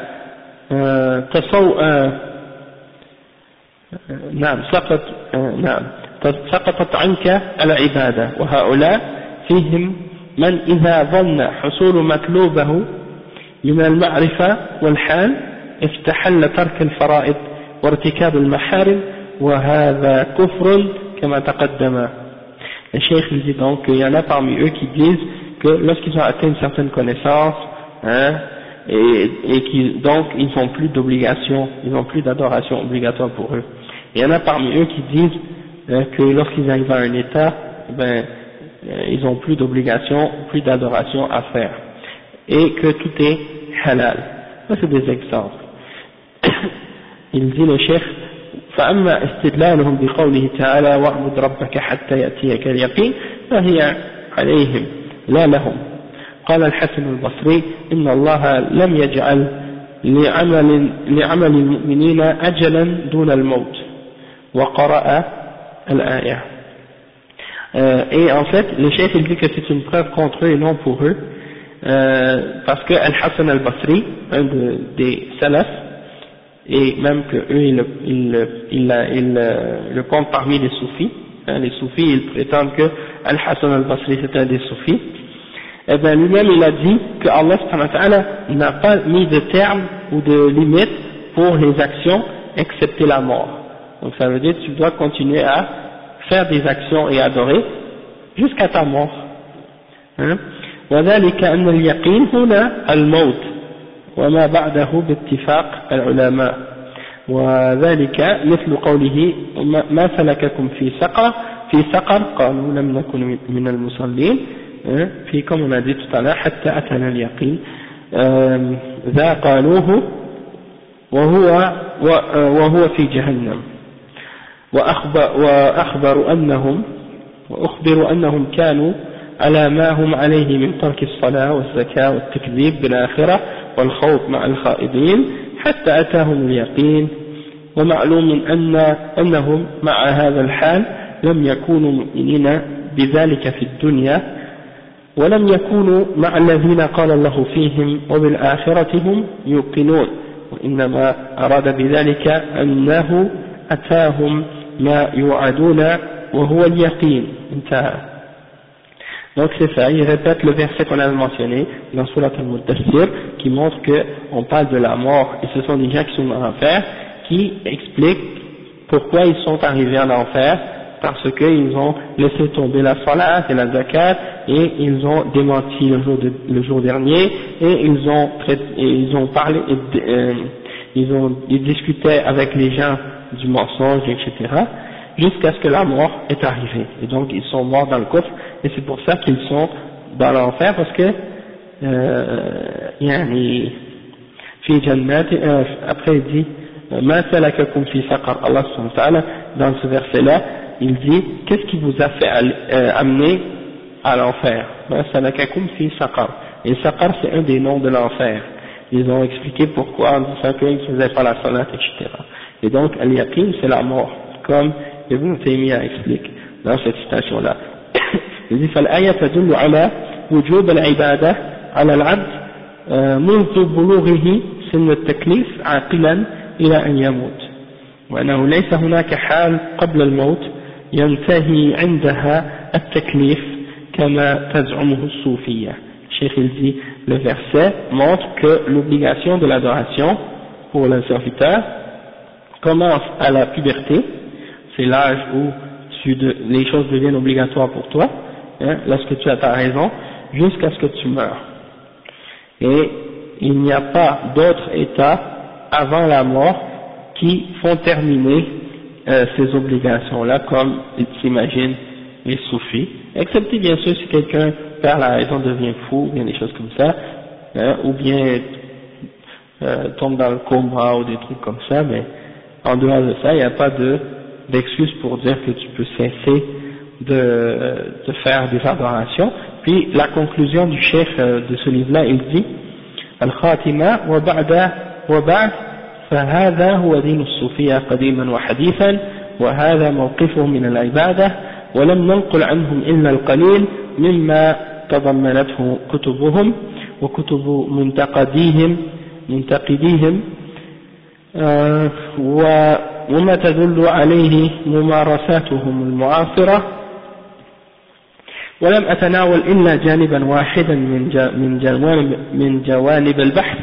سقطت عنك العبادة. وهؤلاء فيهم من إذا ظن حصول مطلوبه من المعرفة والحال استحل ترك الفرائض وارتكاب المحارم وهذا كفر كما تقدم. Le cheikh il dit donc qu'il y en a parmi eux qui disent que lorsqu'ils ont atteint une certaine connaissance, hein, et qui donc ils n'ont plus d'obligation, ils n'ont plus d'adoration obligatoire pour eux. Il y en a parmi eux qui disent que lorsqu'ils arrivent à un état, ils n'ont plus d'obligation, plus d'adoration à faire, et que tout est halal. Ça c'est des exemples. Il dit le cheikh: فأما استدلالهم بقوله تعالى واعبد ربك حتى يأتيك اليقين فهي عليهم لا لهم. قال الحسن البصري: إن الله لم يجعل لعمل المؤمنين أجلا دون الموت. وقرأ الآية. Et en fait, le chef il dit que c'est une preuve contre eux et non pour eux, parce que Al-Hassan al-Basri, un des salafs, et même que eux ils le comptent parmi les soufis, hein, les soufis ils prétendent que Al-Hassan al-Basri c'est un des soufis, et bien lui-même il a dit que Allah subhanahu wa ta'ala n'a pas mis de terme ou de limite pour les actions excepté la mort. Donc ça veut dire que tu dois continuer à faire des actions et adorer jusqu'à ta mort. وذلك أن اليقين هنا الموت وما بعده باتفاق العلماء، وذلك مثل قوله ما سلككم في سقر قالوا لم نكن من المصلين، في comme on a dit tout à l'heure حتى أتنا اليقين ذا قالوه وهو في جهنم. وأخبروا أنهم كانوا على ما هم عليه من ترك الصلاة والزكاة والتكذيب بالآخرة والخوف مع الخائضين حتى أتاهم اليقين. ومعلوم أنهم مع هذا الحال لم يكونوا مؤمنين بذلك في الدنيا، ولم يكونوا مع الذين قال الله فيهم وبالآخرة هم يوقنون، وإنما أراد بذلك أنه أتاهم ما يوعدون وهو اليقين. انتهى. Donc c'est ça, il répète le verset qu'on avait mentionné dans Surat al-Muddathir qui montre qu'on parle de la mort et ce sont des gens qui sont dans l'enfer qui expliquent pourquoi ils sont arrivés en enfer, parce qu'ils ont laissé tomber la salat et la zakat et ils ont démenti le jour dernier et ils ont parlé, ils discutaient avec les gens du mensonge, etc. jusqu'à ce que la mort est arrivée. Et donc ils sont morts dans le coffre, et c'est pour ça qu'ils sont dans l'enfer, parce que après il dit Ma salakakum fi saqar, Allah subhanahu wa ta'ala, dans ce verset là il dit qu'est-ce qui vous a fait amener à l'enfer? Ma salakakum fi saqar, et saqar c'est un des noms de l'enfer. Ils ont expliqué pourquoi en disant qu'ils ne faisaient pas la salat, etc. Et donc al-yaqin c'est la mort, comme Ibn Taymiyyah explique dans cette citation-là. Il dit فالآية تدل على وجوب العبادة على العبد منذ بلوغه سن التكليف عاقلا إلى أن يموت، وأنه ليس هناك حال قبل الموت ينتهي عندها التكليف كما تزعمه الصوفية. Cheikh il dit le verset montre que l'obligation de l'adoration pour le serviteur commence à la puberté, c'est l'âge où les choses deviennent obligatoires pour toi, hein, lorsque tu as ta raison, jusqu'à ce que tu meurs. Et il n'y a pas d'autres états avant la mort qui font terminer ces obligations-là, comme ils s'imaginent les soufis, excepté bien sûr si quelqu'un perd la raison, devient fou, ou bien des choses comme ça, hein, ou bien tombe dans le coma ou des trucs comme ça, mais en dehors de ça, il n'y a pas d'excuse pour dire que tu peux cesser de faire des adorations. Puis la conclusion du cheikh de ce livre-là, il dit Al-Khatima wa ba'd فهذا هو دين الصوفية قديما وحديثا وهذا موقفهم من العبادة ولم ننقل عنهم إلا القليل مما تضمنته كتبهم وكتب منتقديهم وما تدل عليه ممارساتهم المعاصرة، ولم أتناول إلا جانبا واحدا من جوانب البحث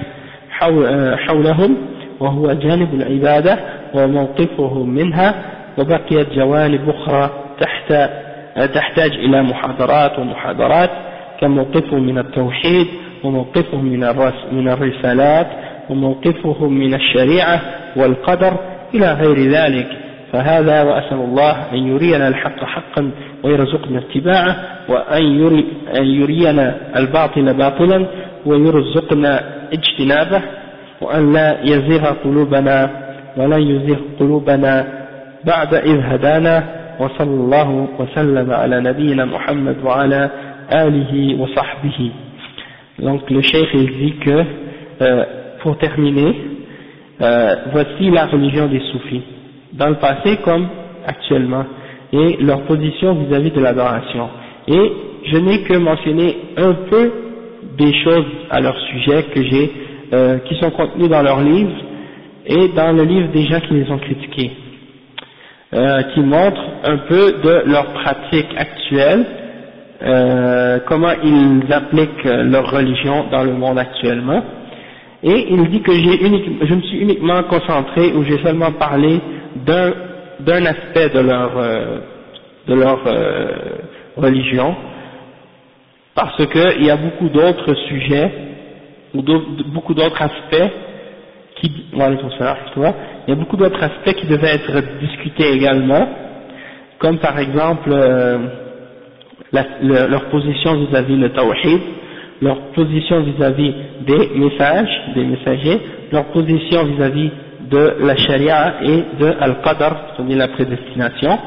حولهم، وهو جانب العبادة وموقفهم منها، وبقيت جوانب أخرى تحت تحتاج إلى محاضرات ومحاضرات كموقفهم من التوحيد وموقفهم من الرسالات وموقفهم من الشريعة والقدر إلى غير ذلك. فهذا وأسأل الله أن يرينا الحق حقا ويرزقنا اتباعه، وأن يرينا الباطل باطلا ويرزقنا اجتنابه، وأن لا يزيغ قلوبنا ولا يزيغ قلوبنا بعد إذ هدانا. وصلى الله وسلم على نبينا Muhammad وعلى آله وصحبه. Donc le cheikh il dit que pour terminer, voici la religion des soufis dans le passé comme actuellement, et leur position vis-à-vis de l'adoration. Et je n'ai que mentionné un peu des choses à leur sujet qui sont contenues dans leur livre et dans le livre des gens qui les ont critiqués, qui montrent un peu de leur pratique actuelle, comment ils appliquent leur religion dans le monde actuellement. Et il dit que je me suis uniquement concentré, ou j'ai seulement parlé d'un aspect de leur religion, parce qu'il y a beaucoup d'autres sujets ou beaucoup d'autres aspects il y a beaucoup d'autres aspects qui devaient être discutés également, comme par exemple leur position vis-à-vis le tawhid, leur position vis-à-vis des messagers, leur position vis-à-vis de la charia et de al-qadar, c'est-à-dire la prédestination,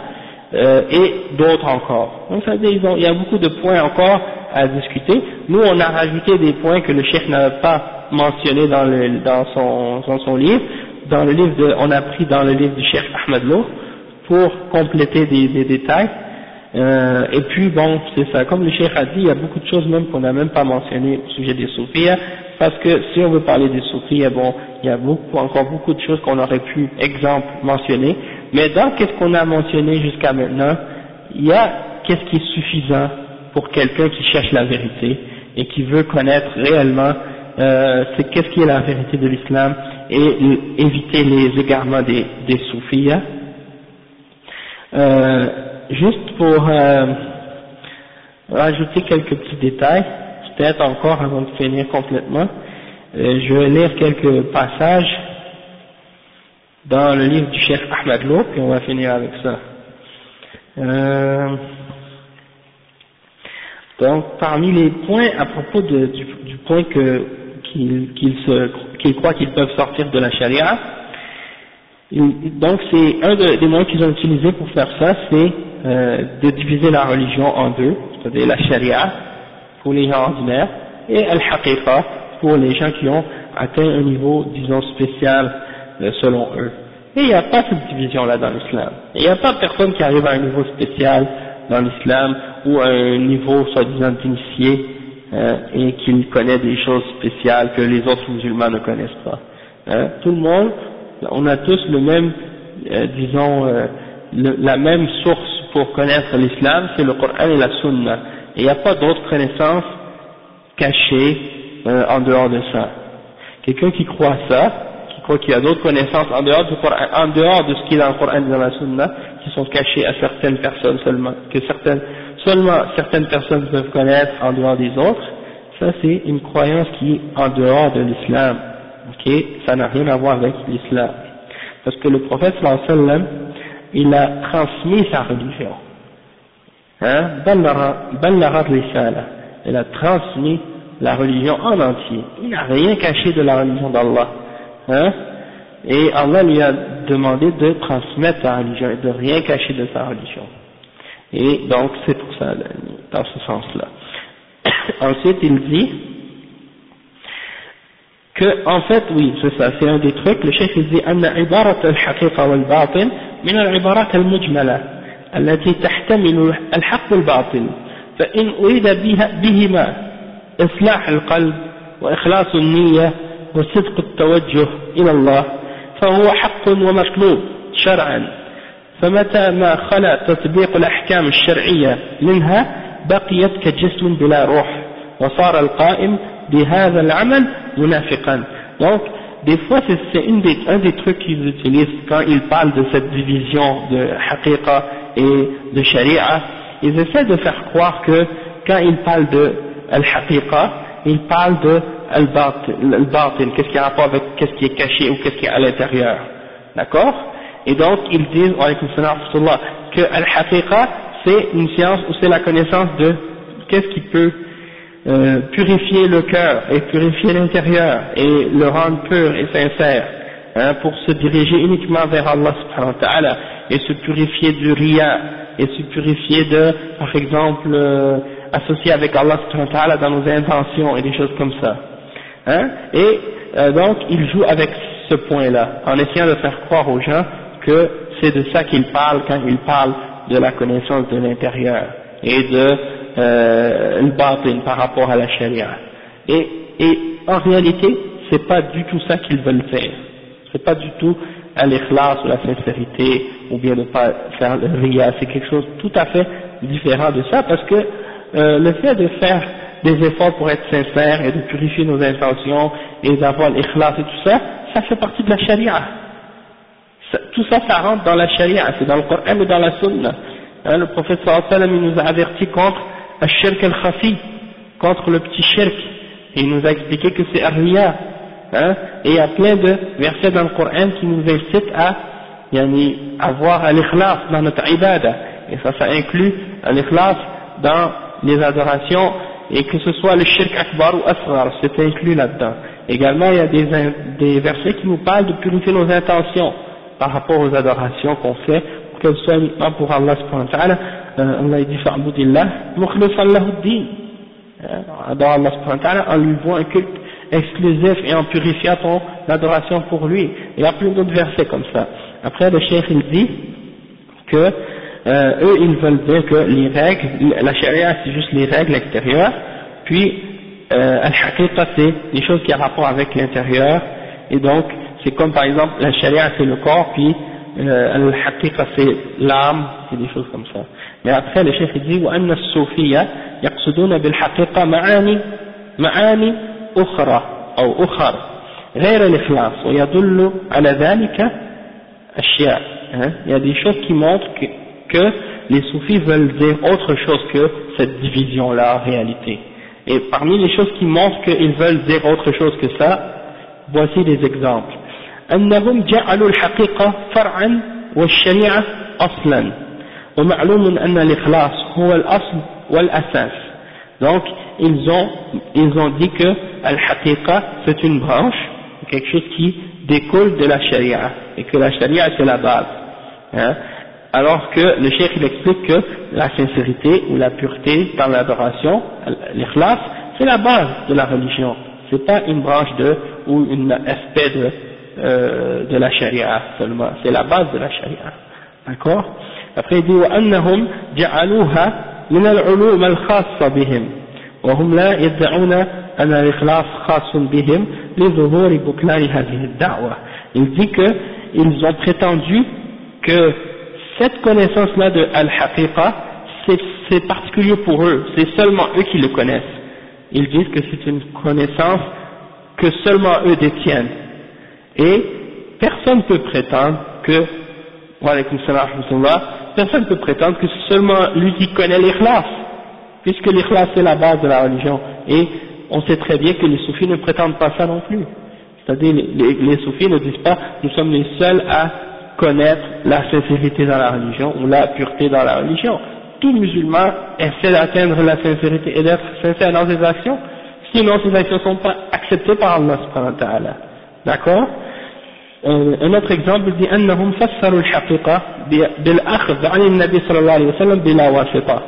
et d'autres encore. Donc ça veut dire il y a beaucoup de points encore à discuter. Nous on a rajouté des points que le cheikh n'avait pas mentionnés dans son livre. Dans le livre on a pris dans le livre du cheikh Ahmed Loh pour compléter des détails. Et puis bon, c'est ça, comme le cheikh a dit, il y a beaucoup de choses même qu'on n'a même pas mentionnées au sujet des soufis, parce que si on veut parler des soufis, bon, il y a encore beaucoup de choses qu'on aurait pu, exemple, mentionner, mais dans qu'est-ce qu'on a mentionné jusqu'à maintenant, il y a qu'est-ce qui est suffisant pour quelqu'un qui cherche la vérité et qui veut connaître réellement c'est qu'est-ce qui est la vérité de l'islam et éviter les égarements des soufis. Juste pour rajouter quelques petits détails, peut-être encore avant de finir complètement, je vais lire quelques passages dans le livre du cheikh Ahmed Loh, puis on va finir avec ça. Donc, parmi les points à propos du point qu'ils croient qu'ils peuvent sortir de la charia, donc c'est un des moyens qu'ils ont utilisé pour faire ça, c'est de diviser la religion en deux, c'est-à-dire la charia pour les gens ordinaires et al-haqiqa pour les gens qui ont atteint un niveau, disons, spécial selon eux. Et il n'y a pas cette division-là dans l'islam. Il n'y a pas personne qui arrive à un niveau spécial dans l'islam ou à un niveau soi-disant d'initié et qui connaît des choses spéciales que les autres musulmans ne connaissent pas. Tout le monde, on a tous le même, la même source pour connaître l'islam, c'est le Coran et la Sunna. Et il n'y a pas d'autres connaissances cachées en dehors de ça. Quelqu'un qui croit ça, qui croit qu'il y a d'autres connaissances en dehors du Coran, en dehors de ce qui est dans le Coran et dans la Sunna, qui sont cachées à certaines personnes seulement, que seulement certaines personnes peuvent connaître en dehors des autres, ça c'est une croyance qui est en dehors de l'islam. Ok, ça n'a rien à voir avec l'islam. Parce que le prophète sallallahu alayhi wa sallam, il a transmis sa religion. Ballagat risala. Il a transmis la religion en entier. Il n'a rien caché de la religion d'Allah. Et Allah lui a demandé de transmettre sa religion et de rien cacher de sa religion. Et donc c'est pour ça, dans ce sens-là. Ensuite il dit que, en fait, oui, c'est ça, c'est un des trucs, le cheikh il dit أن عبارة الحقيقة والباطل من العبارات المجملة التي تحتمل الحق والباطل فإن أريد بهما إصلاح القلب وإخلاص النية وصدق التوجه إلى الله فهو حق ومطلوب شرعا فمتى ما خلا تطبيق الأحكام الشرعية منها بقيت كجسم بلا روح وصار القائم بهذا العمل منافقا. Donc des fois c'est un des trucs qu'ils utilisent quand ils parlent de cette division de haqiqa et de sharia, ils essaient de faire croire que quand ils parlent de al-haqiqa, ils parlent de al-batin, qu'est-ce qui a rapport avec qu'est-ce qui est caché ou qu'est-ce qui est à l'intérieur, d'accord? Et donc ils disent, wa alaykum salam wa rahmatullah, que al-haqiqa c'est une science ou c'est la connaissance de qu'est-ce qui peut purifier le cœur et purifier l'intérieur et le rendre pur et sincère, hein, pour se diriger uniquement vers Allah subhanahu wa ta'ala et se purifier du riya et se purifier de, par exemple, associer avec Allah subhanahu wa ta'ala dans nos intentions et des choses comme ça, hein, et donc il joue avec ce point-là en essayant de faire croire aux gens que c'est de ça qu'il parle quand il parle de la connaissance de l'intérieur et de le-batin par rapport à la charia. Et en réalité, c'est pas du tout ça qu'ils veulent faire. C'est pas du tout à l'ikhlas ou la sincérité ou bien de pas faire le riya. C'est quelque chose tout à fait différent de ça, parce que le fait de faire des efforts pour être sincère et de purifier nos intentions et d'avoir l'ikhlas et tout ça, ça fait partie de la charia. Tout ça, ça rentre dans la charia, c'est dans le Coran et dans la sunna. Hein, le prophète sallallahu alayhi wa sallam, il nous a averti contre al-shirk al-khafi, contre le petit shirk, et il nous a expliqué que c'est ar-riya, hein, et il y a plein de versets dans le Coran qui nous incitent à avoir al-ikhlas dans notre ibada, et ça inclut al-ikhlas dans les adorations, et que ce soit le shirk akbar ou asghar, c'est inclus là-dedans. Également, il y a des versets qui nous parlent de purifier nos intentions par rapport aux adorations qu'on fait, pour qu'elles soient uniquement pour Allah subhanahu wa ta'ala. Allah dit fa'budillah mukhlisan lahu ad-din, adore Allah subhanahu wa ta'ala en lui vouant un culte exclusif et en purifiant ton adoration pour lui. Il y a plein d'autres versets comme ça. Après, le cheikh il dit que eux ils veulent dire que les règles, la charia c'est juste les règles extérieures, puis al-haqiqa c'est les choses qui ont rapport avec l'intérieur, et donc c'est comme par exemple la charia c'est le corps, puis al-haqiqa c'est l'âme, c'est des choses comme ça. Mais après le cheikh dit وأن الصوفية يقصدون بالحقيقة معاني أخرى أو أخر غير الإخلاص ويدل على ذلك أشياء. Il y a des choses qui montrent que les soufis veulent dire autre chose que cette division-là en réalité. Et parmi les choses qui montrent qu'ils veulent dire autre chose que ça, voici des exemples. أنهم جعلوا الحقيقة فرعا والشريعة أصلا ومعلوم أن الإخلاص هو الأصل والأساس. Donc ils ont dit que al-haqiqa c'est une branche, quelque chose qui découle de la sharia, et que la sharia c'est la base, hein? Alors que le cheikh il explique que la sincérité ou la pureté dans l'adoration, l'ikhlas, c'est la base de la religion, c'est pas une branche ou un aspect de la sharia seulement, c'est la base de la sharia, d'accord? Après il dit وأنهم جعلوها من العلوم الخاصة بهم وهم لا يدعون أن الإخلاص خاص بهم لظهور بطلان هذه الدعوة. Il dit que ils ont prétendu que cette connaissance-là de al-haqiqa c'est particulier pour eux, c'est seulement eux qui le connaissent. Ils disent que c'est une connaissance que seulement eux détiennent, et personne ne peut prétendre que personne ne peut prétendre que c'est seulement lui qui connaît l'ikhlas, puisque l'ikhlas c'est la base de la religion, et on sait très bien que les soufis ne prétendent pas ça non plus. C'est-à-dire les soufis ne disent pas nous sommes les seuls à connaître la sincérité dans la religion ou la pureté dans la religion. Tout musulman essaie d'atteindre la sincérité et d'être sincère dans ses actions, sinon ses actions ne sont pas acceptées par Allah subhanahu wa ta'ala. D'accord? Un autre exemple dit أنهم فسروا الحقيقة بالأخذ عن النبي صلى الله عليه وسلم بلا واسطة.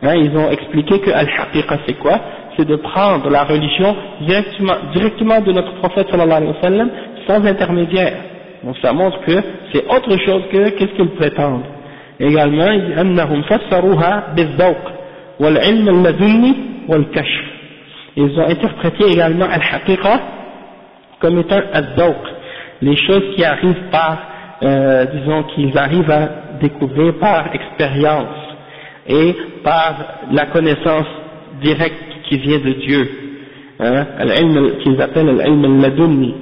Ils ont expliqué que al-haqiqa c'est quoi? C'est de prendre la religion directement de notre prophète sallallahu alayhi wa sallam sans intermédiaire. Donc ça montre que c'est autre chose que qu'est-ce qu'ils prétendent. Également il dit أنهم فسروها بالذوق والعلم اللدني والكشف. Ils ont interprété également al-haqiqa comme étant al-dhawq, les choses qui arrivent par, disons qu'ils arrivent à découvrir par expérience et par la connaissance directe qui vient de Dieu, hein, al-ilm qu'ils appellent al-ilm al-ladunni.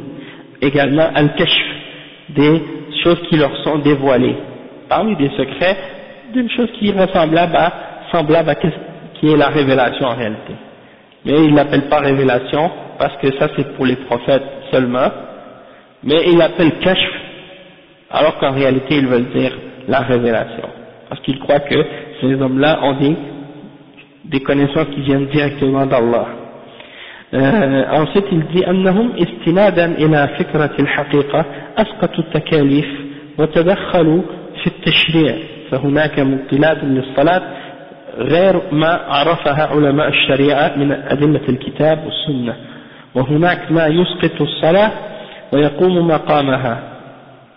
Également al-kashf, des choses qui leur sont dévoilées, parmi des secrets, d'une chose qui est ressemblable à semblable à ce qui est la révélation en réalité. Mais ils l'appellent pas révélation parce que ça c'est pour les prophètes seulement, mais ils l'appellent kashf alors qu'en réalité ils veulent dire la révélation, parce qu'ils croient que ces hommes-là ont des connaissances qui viennent directement d'Allah. Ensuite il dit أنهم استنادا إلى فكرة الحقيقة أسقطوا التكاليف وتدخلوا في التشريع فهناك مبطلات للصلاة غير ما عرفها علماء الشريعة من أدلة الكتاب والسنة وهناك ما يسقط الصلاة ويقوم مقامها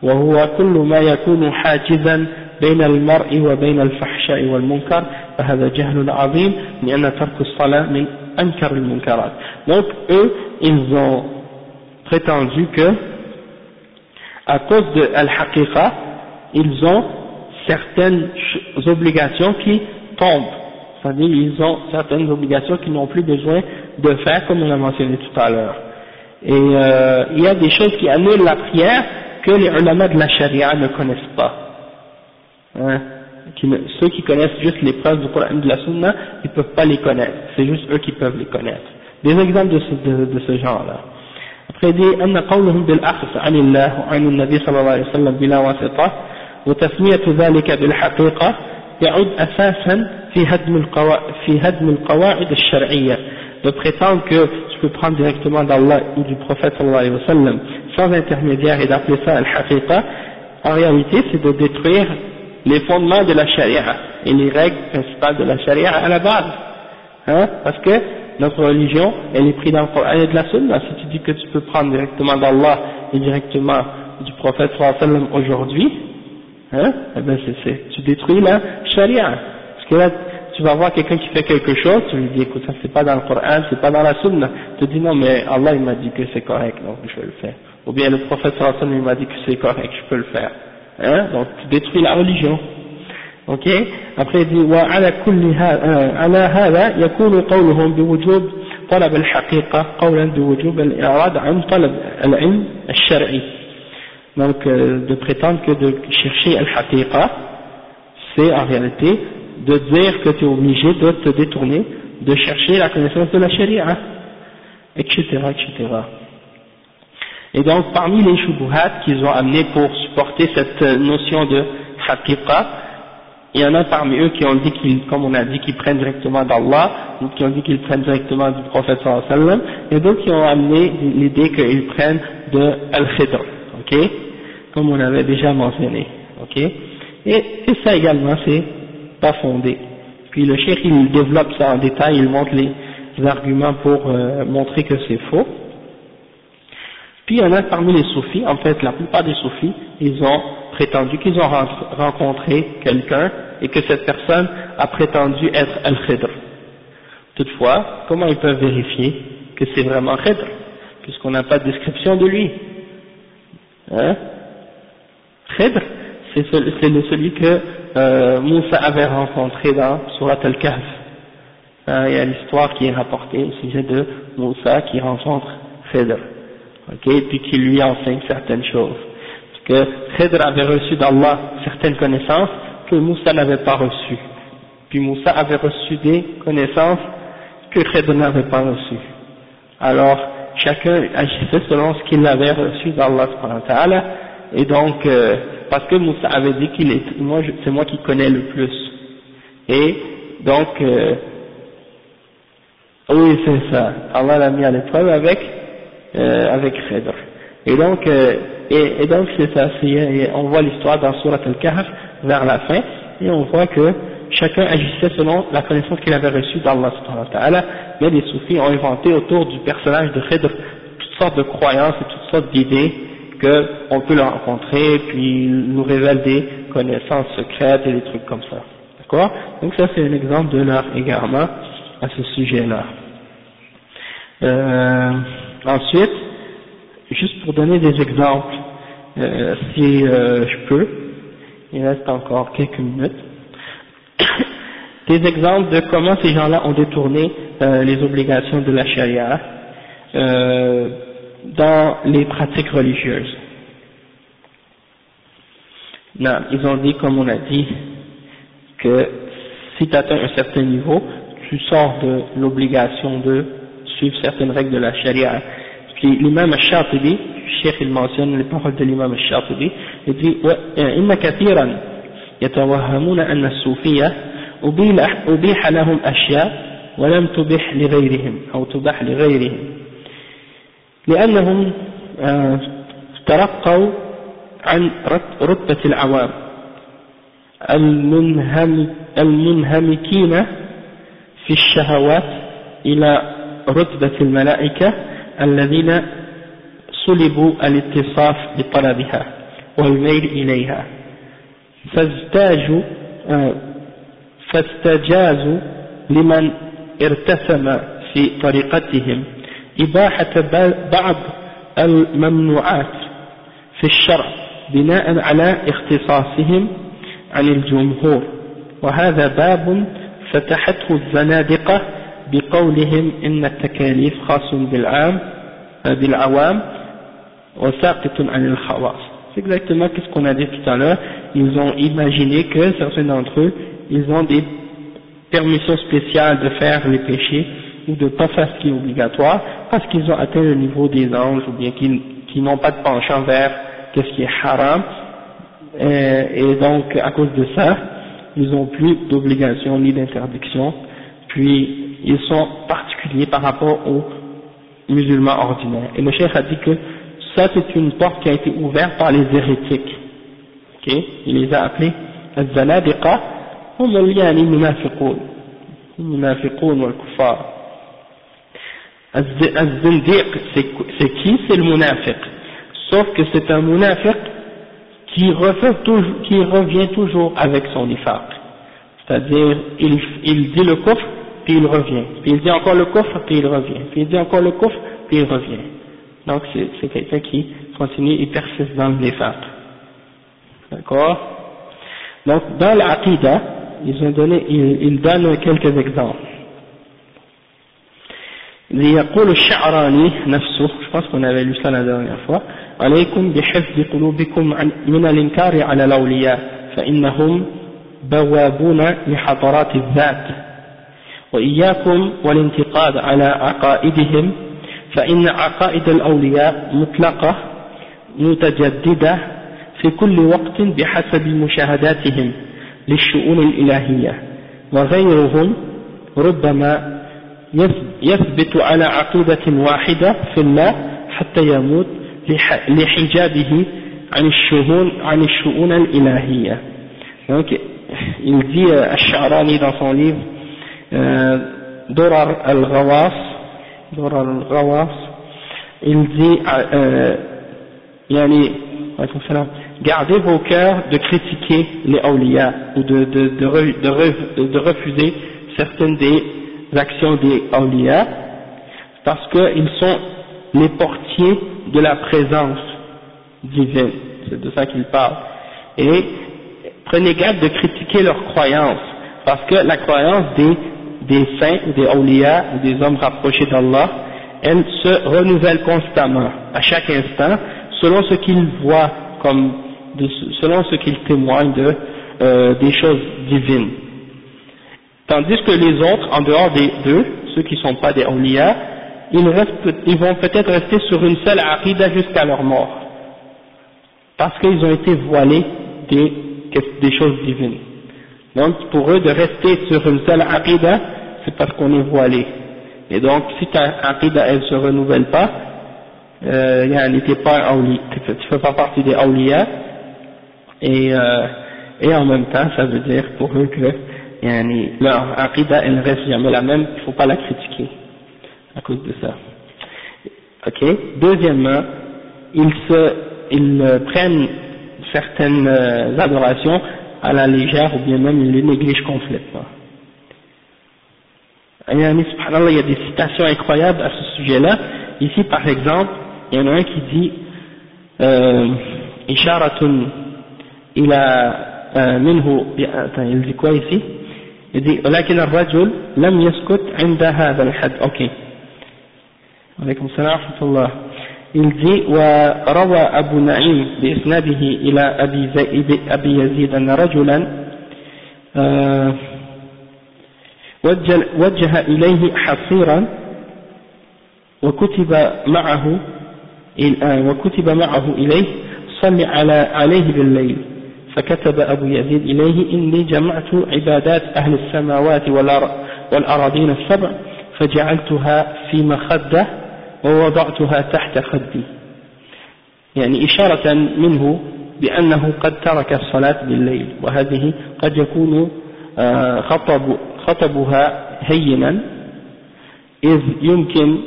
وهو كل ما يكون حاجزا بين المرء وبين الفحشاء والمنكر فهذا جهل عظيم لأن ترك الصلاة من أنكر المنكرات. Donc eux ils ont prétendu que à cause de al-haqiqa ils ont certaines obligations qui tombent, c'est-à-dire ils ont certaines obligations qu'ils n'ont plus besoin de faire comme on a mentionné tout à l'heure. Et il y a des choses qui annulent la prière que les ulama de la charia ne connaissent pas. Hein? Ceux qui connaissent juste les preuves du Coran et de la Sunna, ils ne peuvent pas les connaître, c'est juste eux qui peuvent les connaître. Des exemples de ce genre-là. Après il dit أن قولهم بالأخذ عن الله وعن النبي صلى الله عليه وسلم بلا واسطة وتسمية ذلك بالحقيقة يعود أساسا في هدم القواعد الشرعية. De prétendre que tu peux prendre directement d'Allah ou du prophète sallallahu alayhi wa sallam sans intermédiaire et d'appeler ça al-haqiqa, en réalité c'est de détruire les fondements de la charia et les règles principales de la charia à la base, hein, parce que notre religion elle est prise dans le Coran et de la Sunna. Si tu dis que tu peux prendre directement d'Allah et directement du prophète sallallahu alayhi wa sallam aujourd'hui, hein, eh ben tu détruis la charia, parce que là tu vas voir quelqu'un qui fait quelque chose, tu lui dis écoute ça c'est pas dans le Coran, c'est pas dans la Sunna, tu te dis non mais Allah il m'a dit que c'est correct donc je vais le faire, ou bien le prophète sallallahu alayhi wa sallam il m'a dit que c'est correct, je peux le faire, hein, donc tu détruis la religion. Ok, après il dit وعلى كل على هذا يكون قولهم بوجوب طلب الحقيقة قولا بوجوب الإعراض عن طلب العلم الشرعي. Donc de prétendre que de chercher al-haqiqa c'est en réalité de dire que tu es obligé de te détourner de chercher la connaissance de la charia, etc., etc. Et donc parmi les shubuhat qu'ils ont amené pour supporter cette notion de haqiqa, il y en a parmi eux qui ont dit qu'ils, comme on a dit, qu'ils prennent directement d'Allah, d'autres qui ont dit qu'ils prennent directement du prophète sallallahu alayhi wa sallam, et d'autres qui ont amené l'idée qu'ils prennent de al-khidr, ok, comme on avait déjà mentionné, ok, et ça également c'est pas fondé. Puis le cheikh il développe ça en détail, il montre les arguments pour montrer que c'est faux. Puis il y en a parmi les soufis, en fait la plupart des soufis, ils ont prétendu qu'ils ont rencontré quelqu'un et que cette personne a prétendu être al-Khidr. Toutefois, comment ils peuvent vérifier que c'est vraiment Khidr, puisqu'on n'a pas de description de lui, hein? Khidr, c'est celui que Moussa avait rencontré dans Surat Al-Kahf. Il y a l'histoire qui est rapportée au sujet de Moussa qui rencontre Khidr, ok, puis qui lui enseigne certaines choses. Parce que Khidr avait reçu d'Allah certaines connaissances que Moussa n'avait pas reçues. Puis Moussa avait reçu des connaissances que Khidr n'avait pas reçues. Alors, chacun agissait selon ce qu'il avait reçu d'Allah subhanahu wa ta'ala, et donc, parce que Moussa avait dit qu'il est, c'est moi qui connais le plus. Et donc, oui c'est ça, Allah l'a mis à l'épreuve avec Khidr. Et donc, donc c'est ça, on voit l'histoire dans Surat Al-Kahf vers la fin, et on voit que chacun agissait selon la connaissance qu'il avait reçue d'Allah subhanahu wa ta'ala, mais les soufis ont inventé autour du personnage de Khidr toutes sortes de croyances et toutes sortes d'idées qu'on peut le rencontrer, puis nous révèle des connaissances secrètes et des trucs comme ça. D'accord? Donc ça c'est un exemple de leur égarement à ce sujet-là. Ensuite, juste pour donner des exemples, si je peux, il reste encore quelques minutes, des exemples de comment ces gens-là ont détourné les obligations de la charia dans les pratiques religieuses. Non, ils ont dit, comme on a dit, que si tu atteins un certain niveau, tu sors de l'obligation de suivre certaines règles de la charia. Puis l'imam al-Shatibi, Cheikh il mentionne les paroles de l'imam al-Shatibi, il dit إن كثيرا يتوهمون أن الصوفية أبيح لهم أشياء ولم تبح لغيرهم أو تبح لغيرهم لأنهم ترقوا عن رتبة العوام المنهمكين في الشهوات إلى رتبة الملائكة الذين صلبوا الاتصاف بطلبها والميل إليها فاستجازوا لمن ارتسم في طريقتهم إباحة بعض الممنوعات في الشرع بناء على اختصاصهم عن الجمهور وهذا باب فتحته الزنادقة بقولهم إن التكاليف خاص بالعوام وساقط عن الخواص. C'est exactement ce qu'on a dit tout à l'heure. Ils ont imaginé que certains d'entre eux, ils ont des permissions spéciales de faire les péchés ou de ne pas faire ce qui est obligatoire parce qu'ils ont atteint le niveau des anges ou bien qu'ils n'ont pas de penchant vers ce qui est haram, et donc à cause de ça ils n'ont plus d'obligation ni d'interdiction, puis ils sont particuliers par rapport aux musulmans ordinaires. Et le cheikh a dit que ça c'est une porte qui a été ouverte par les hérétiques. Okay? Il les a appelés al-zanadiqa hum al-munafiqun wal-kuffar. Al-zindiq c'est qui? C'est le munafiq, sauf que c'est un munafiq qui revient toujours avec son nifaq, c'est-à-dire il dit le kufr puis il revient, puis il dit encore le kufr puis il revient, puis il dit encore le kufr puis il revient. Donc c'est quelqu'un qui continue et persiste dans le nifaq. D'accord? Donc dans l'aqida ils donnent quelques exemples. ليقول الشعراني نفسه, je pense qu'on avait lu ça la dernière fois, عليكم بحفظ قلوبكم من الإنكار على الأولياء فإنهم بوابون لحضرات الذات وإياكم والانتقاد على عقائدهم فإن عقائد الأولياء مطلقة متجددة في كل وقت بحسب مشاهداتهم للشؤون الإلهية وغيرهم ربما يثبت على عقيدة واحدة في الله حتى يموت لحجابه عن الشؤون الإلهية. Donc il dit Ash-Sha'rani dans son livre Durar al-Ghawas, il dit gardez vos cœurs de critiquer les awliya ou de refuser certaines des actions des awliya parce qu'ils sont les portiers de la présence divine, c'est de ça qu'il parle. Et prenez garde de critiquer leurs croyances, parce que la croyance des saints ou des awliya ou des hommes rapprochés d'Allah, elle se renouvelle constamment, à chaque instant, selon ce qu'ils voient selon ce qu'ils témoignent des choses divines. Tandis que les autres, en dehors d'eux, ceux qui ne sont pas des awliya, ils vont peut-être rester sur une seule aqidah jusqu'à leur mort, parce qu'ils ont été voilés des choses divines. Donc pour eux de rester sur une seule aqidah, c'est parce qu'on est voilé. Et donc si ta aqidah elle se renouvelle pas, tu fais pas partie des awliya, et en même temps ça veut dire pour eux que leur aqidah elle reste jamais la même, il ne faut pas la critiquer à cause de ça. Ok. Deuxièmement, ils prennent certaines adorations à la légère ou bien même ils les négligent complètement. Subhanallah, il y a des citations incroyables à ce sujet-là. Ici par exemple, il y en a un qui dit Isharatun ila minhu, il dit quoi ici? Il dit ولكن الرجل لم يسكت عند هذا الحد. Ok. عليكم السلام ورحمة الله. Il dit وروى أبو نعيم بإسناده إلى أبي يزيد أن رجلا وجه إليه حصيرا وكتب معه إليه صل عليه بالليل. فكتب أبو يزيد إليه إني جمعت عبادات أهل السماوات والأراضين السبع فجعلتها في مخدة ووضعتها تحت خدي، يعني إشارة منه بأنه قد ترك الصلاة بالليل، وهذه قد يكون خطبها هينا إذ يمكن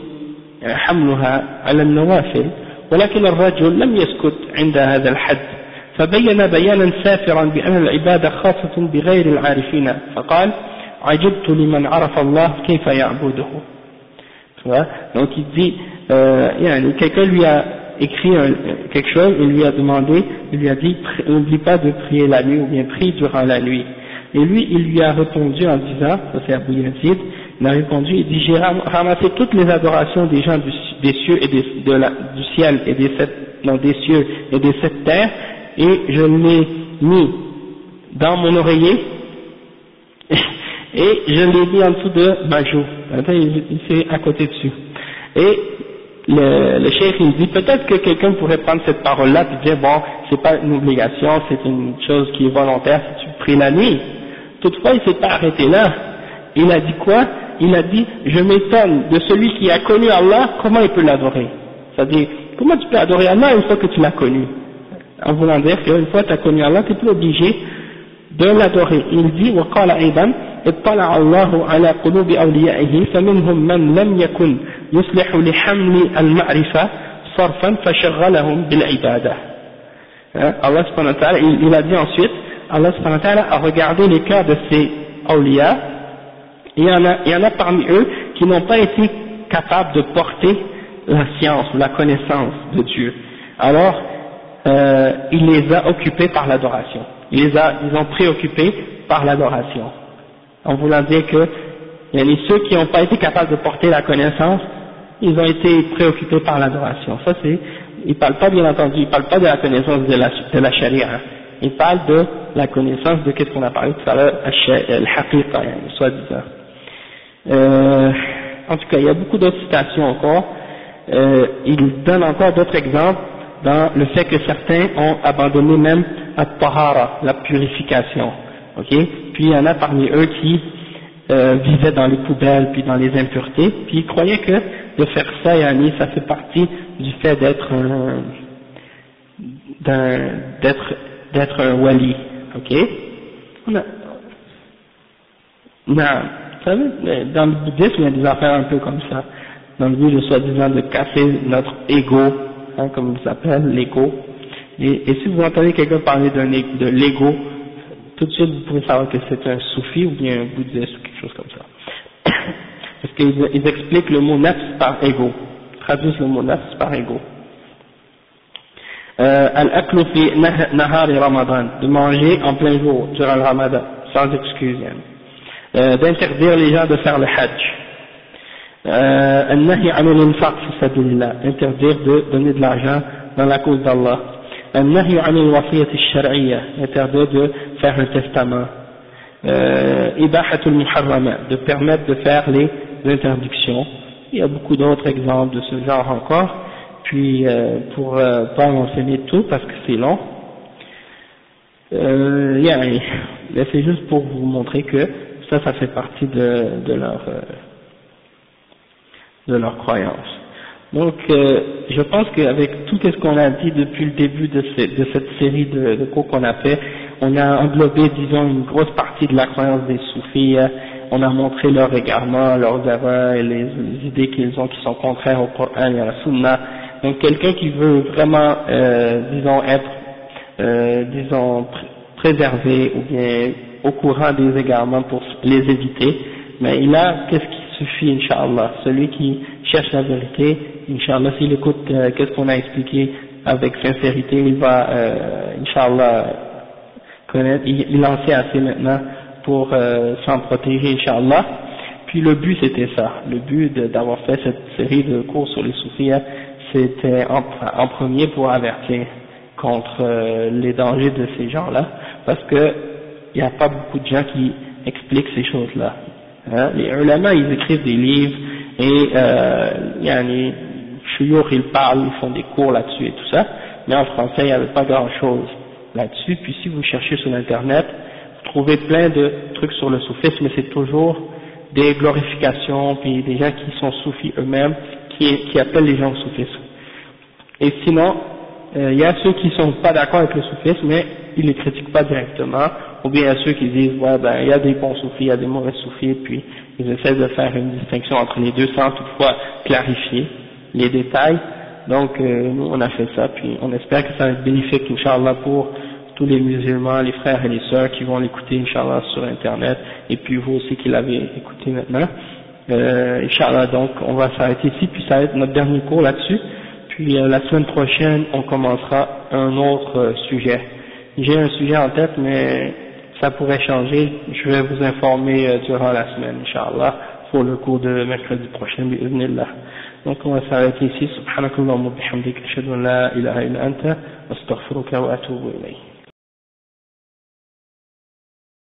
حملها على النوافل، ولكن الرجل لم يسكت عند هذا الحد، فبين بيانا سافرا بأن العبادة خاصة بغير العارفين، فقال عجبت لمن عرف الله كيف يعبده. Donc il dit, quelqu'un lui a écrit quelque chose, il lui a demandé, il lui a dit n'oublie pas de prier la nuit ou bien prie durant la nuit. Et lui, il lui a répondu en disant, ça c'est Abu Yazid, il a répondu, il dit j'ai ramassé toutes les adorations des gens des cieux et du ciel et des cieux et des sept terres, et je l'ai mis dans mon oreiller et je l'ai mis en dessous de ma joue. Il s'est à côté dessus. Et le cheikh il dit peut-être que quelqu'un pourrait prendre cette parole-là et dire bon, c'est pas une obligation, c'est une chose qui est volontaire si tu pries la nuit. Toutefois, il s'est pas arrêté là. Il a dit quoi? Il a dit je m'étonne de celui qui a connu Allah, comment il peut l'adorer? C'est-à-dire, comment tu peux adorer Allah une fois que tu l'as connu? En voulant dire qu'une fois que tu as connu Allah, tu n'es plus obligé de l'adorer. Il dit وقال أيضا اطلع الله على قلوب أوليائه فمنهم من لم يكن يصلح لحمل المعرفة صرفا فشغلهم بالعبادة. Allah subhanahu wa ta'ala, il a dit ensuite, Allah subhanahu wa ta'ala a regardé les cas de ces awliya, et il y en a parmi eux qui n'ont pas été capables de porter la science ou la connaissance de Dieu. Alors, il les a occupés par l'adoration. Ils ont préoccupés par l'adoration. En voulant dire que ceux qui n'ont pas été capables de porter la connaissance, ils ont été préoccupés par l'adoration. Ça c'est, il parle pas bien entendu, il parle pas de la connaissance de la charia, il parle de la connaissance de qu'est-ce qu'on a parlé tout à l'heure, al-haqiqa, soi-disant. En tout cas, il y a beaucoup d'autres citations encore. Il donne encore d'autres exemples dans le fait que certains ont abandonné même at-tahara, la purification. Okay? Puis il y en a parmi eux qui vivaient dans les poubelles puis dans les impuretés, puis ils croyaient que de faire ça, ça fait partie du fait d'être un wali. Ok? Dans le bouddhisme, il y a des affaires un peu comme ça, dans le but de soi-disant de casser notre ego, comme il s'appelle, l'ego. Et si vous entendez quelqu'un parler de l'ego, tout de suite vous pouvez savoir que c'est un soufi ou bien un bouddhiste ou quelque chose comme ça. Parce qu'ils expliquent le mot nafs par ego, traduisent le mot nafs par ego. Al-aklu fi nahari ramadan, de manger en plein jour durant le ramadan, sans excuse. D'interdire les gens de faire le hajj. Al-nahi an al-infaq fi sabilillah, interdire de donner de l'argent dans la cause d'Allah. Al-nahi an al-wasiyat al-shar'iyya, interdire de faire un testament. Ibahatul muharrama, de permettre de faire les interdictions. Il y a beaucoup d'autres exemples de ce genre encore. Puis pour pas mentionner tout parce que c'est long, mais c'est juste pour vous montrer que ça fait partie de leur croyance. Donc je pense qu'avec tout ce qu'on a dit depuis le début de cette série de cours qu'on a fait, on a englobé, disons, une grosse partie de la croyance des soufis. On a montré leurs égarements, leurs erreurs et les idées qu'ils ont qui sont contraires au Coran et à la Sunna. Donc quelqu'un qui veut vraiment, disons, être, préservé ou bien au courant des égarements pour les éviter, mais il a qu'est-ce qui suffit, Inch'Allah. Celui qui cherche la vérité, Inch'Allah, s'il écoute qu'est-ce qu'on a expliqué avec sincérité, il va, Inch'Allah, connaître, il en sait assez maintenant pour s'en protéger, Inch'Allah. Puis le but c'était ça, le but d'avoir fait cette série de cours sur les soufis, c'était en premier pour avertir contre les dangers de ces gens-là, parce que il n'y a pas beaucoup de gens qui expliquent ces choses-là. Hein, les ulama, ils écrivent des livres et yani, shuyukh, ils parlent, ils font des cours là-dessus et tout ça, mais en français, il n'y avait pas grand-chose là-dessus. Puis si vous cherchez sur Internet, vous trouvez plein de trucs sur le soufisme, mais c'est toujours des glorifications, puis des gens qui sont soufis eux-mêmes, qui appellent les gens au soufisme. Et sinon, il y a ceux qui sont pas d'accord avec le soufisme, mais ils les critiquent pas directement, ou bien il y a ceux qui disent, ouais, ben, il y a des bons soufis, il y a des mauvais soufis, puis ils essaient de faire une distinction entre les deux sans toutefois clarifier les détails. Donc, nous, on a fait ça, puis on espère que ça va être bénéfique, Inch'Allah, pour tous les musulmans, les frères et les sœurs qui vont l'écouter, Inch'Allah, sur Internet, et puis vous aussi qui l'avez écouté maintenant. Inch'Allah, donc, on va s'arrêter ici, puis ça va être notre dernier cours là-dessus. Puis la semaine prochaine, on commencera un autre sujet. J'ai un sujet en tête, mais ça pourrait changer. Je vais vous informer durant la semaine, Inch'Allah, pour le cours de mercredi prochain, bi'idhnillah. Donc on va s'arrêter ici. Subhanakallahumma bihamdik, ashhadu an la ilaha illa anta, astaghfiruka wa atubu ilayk.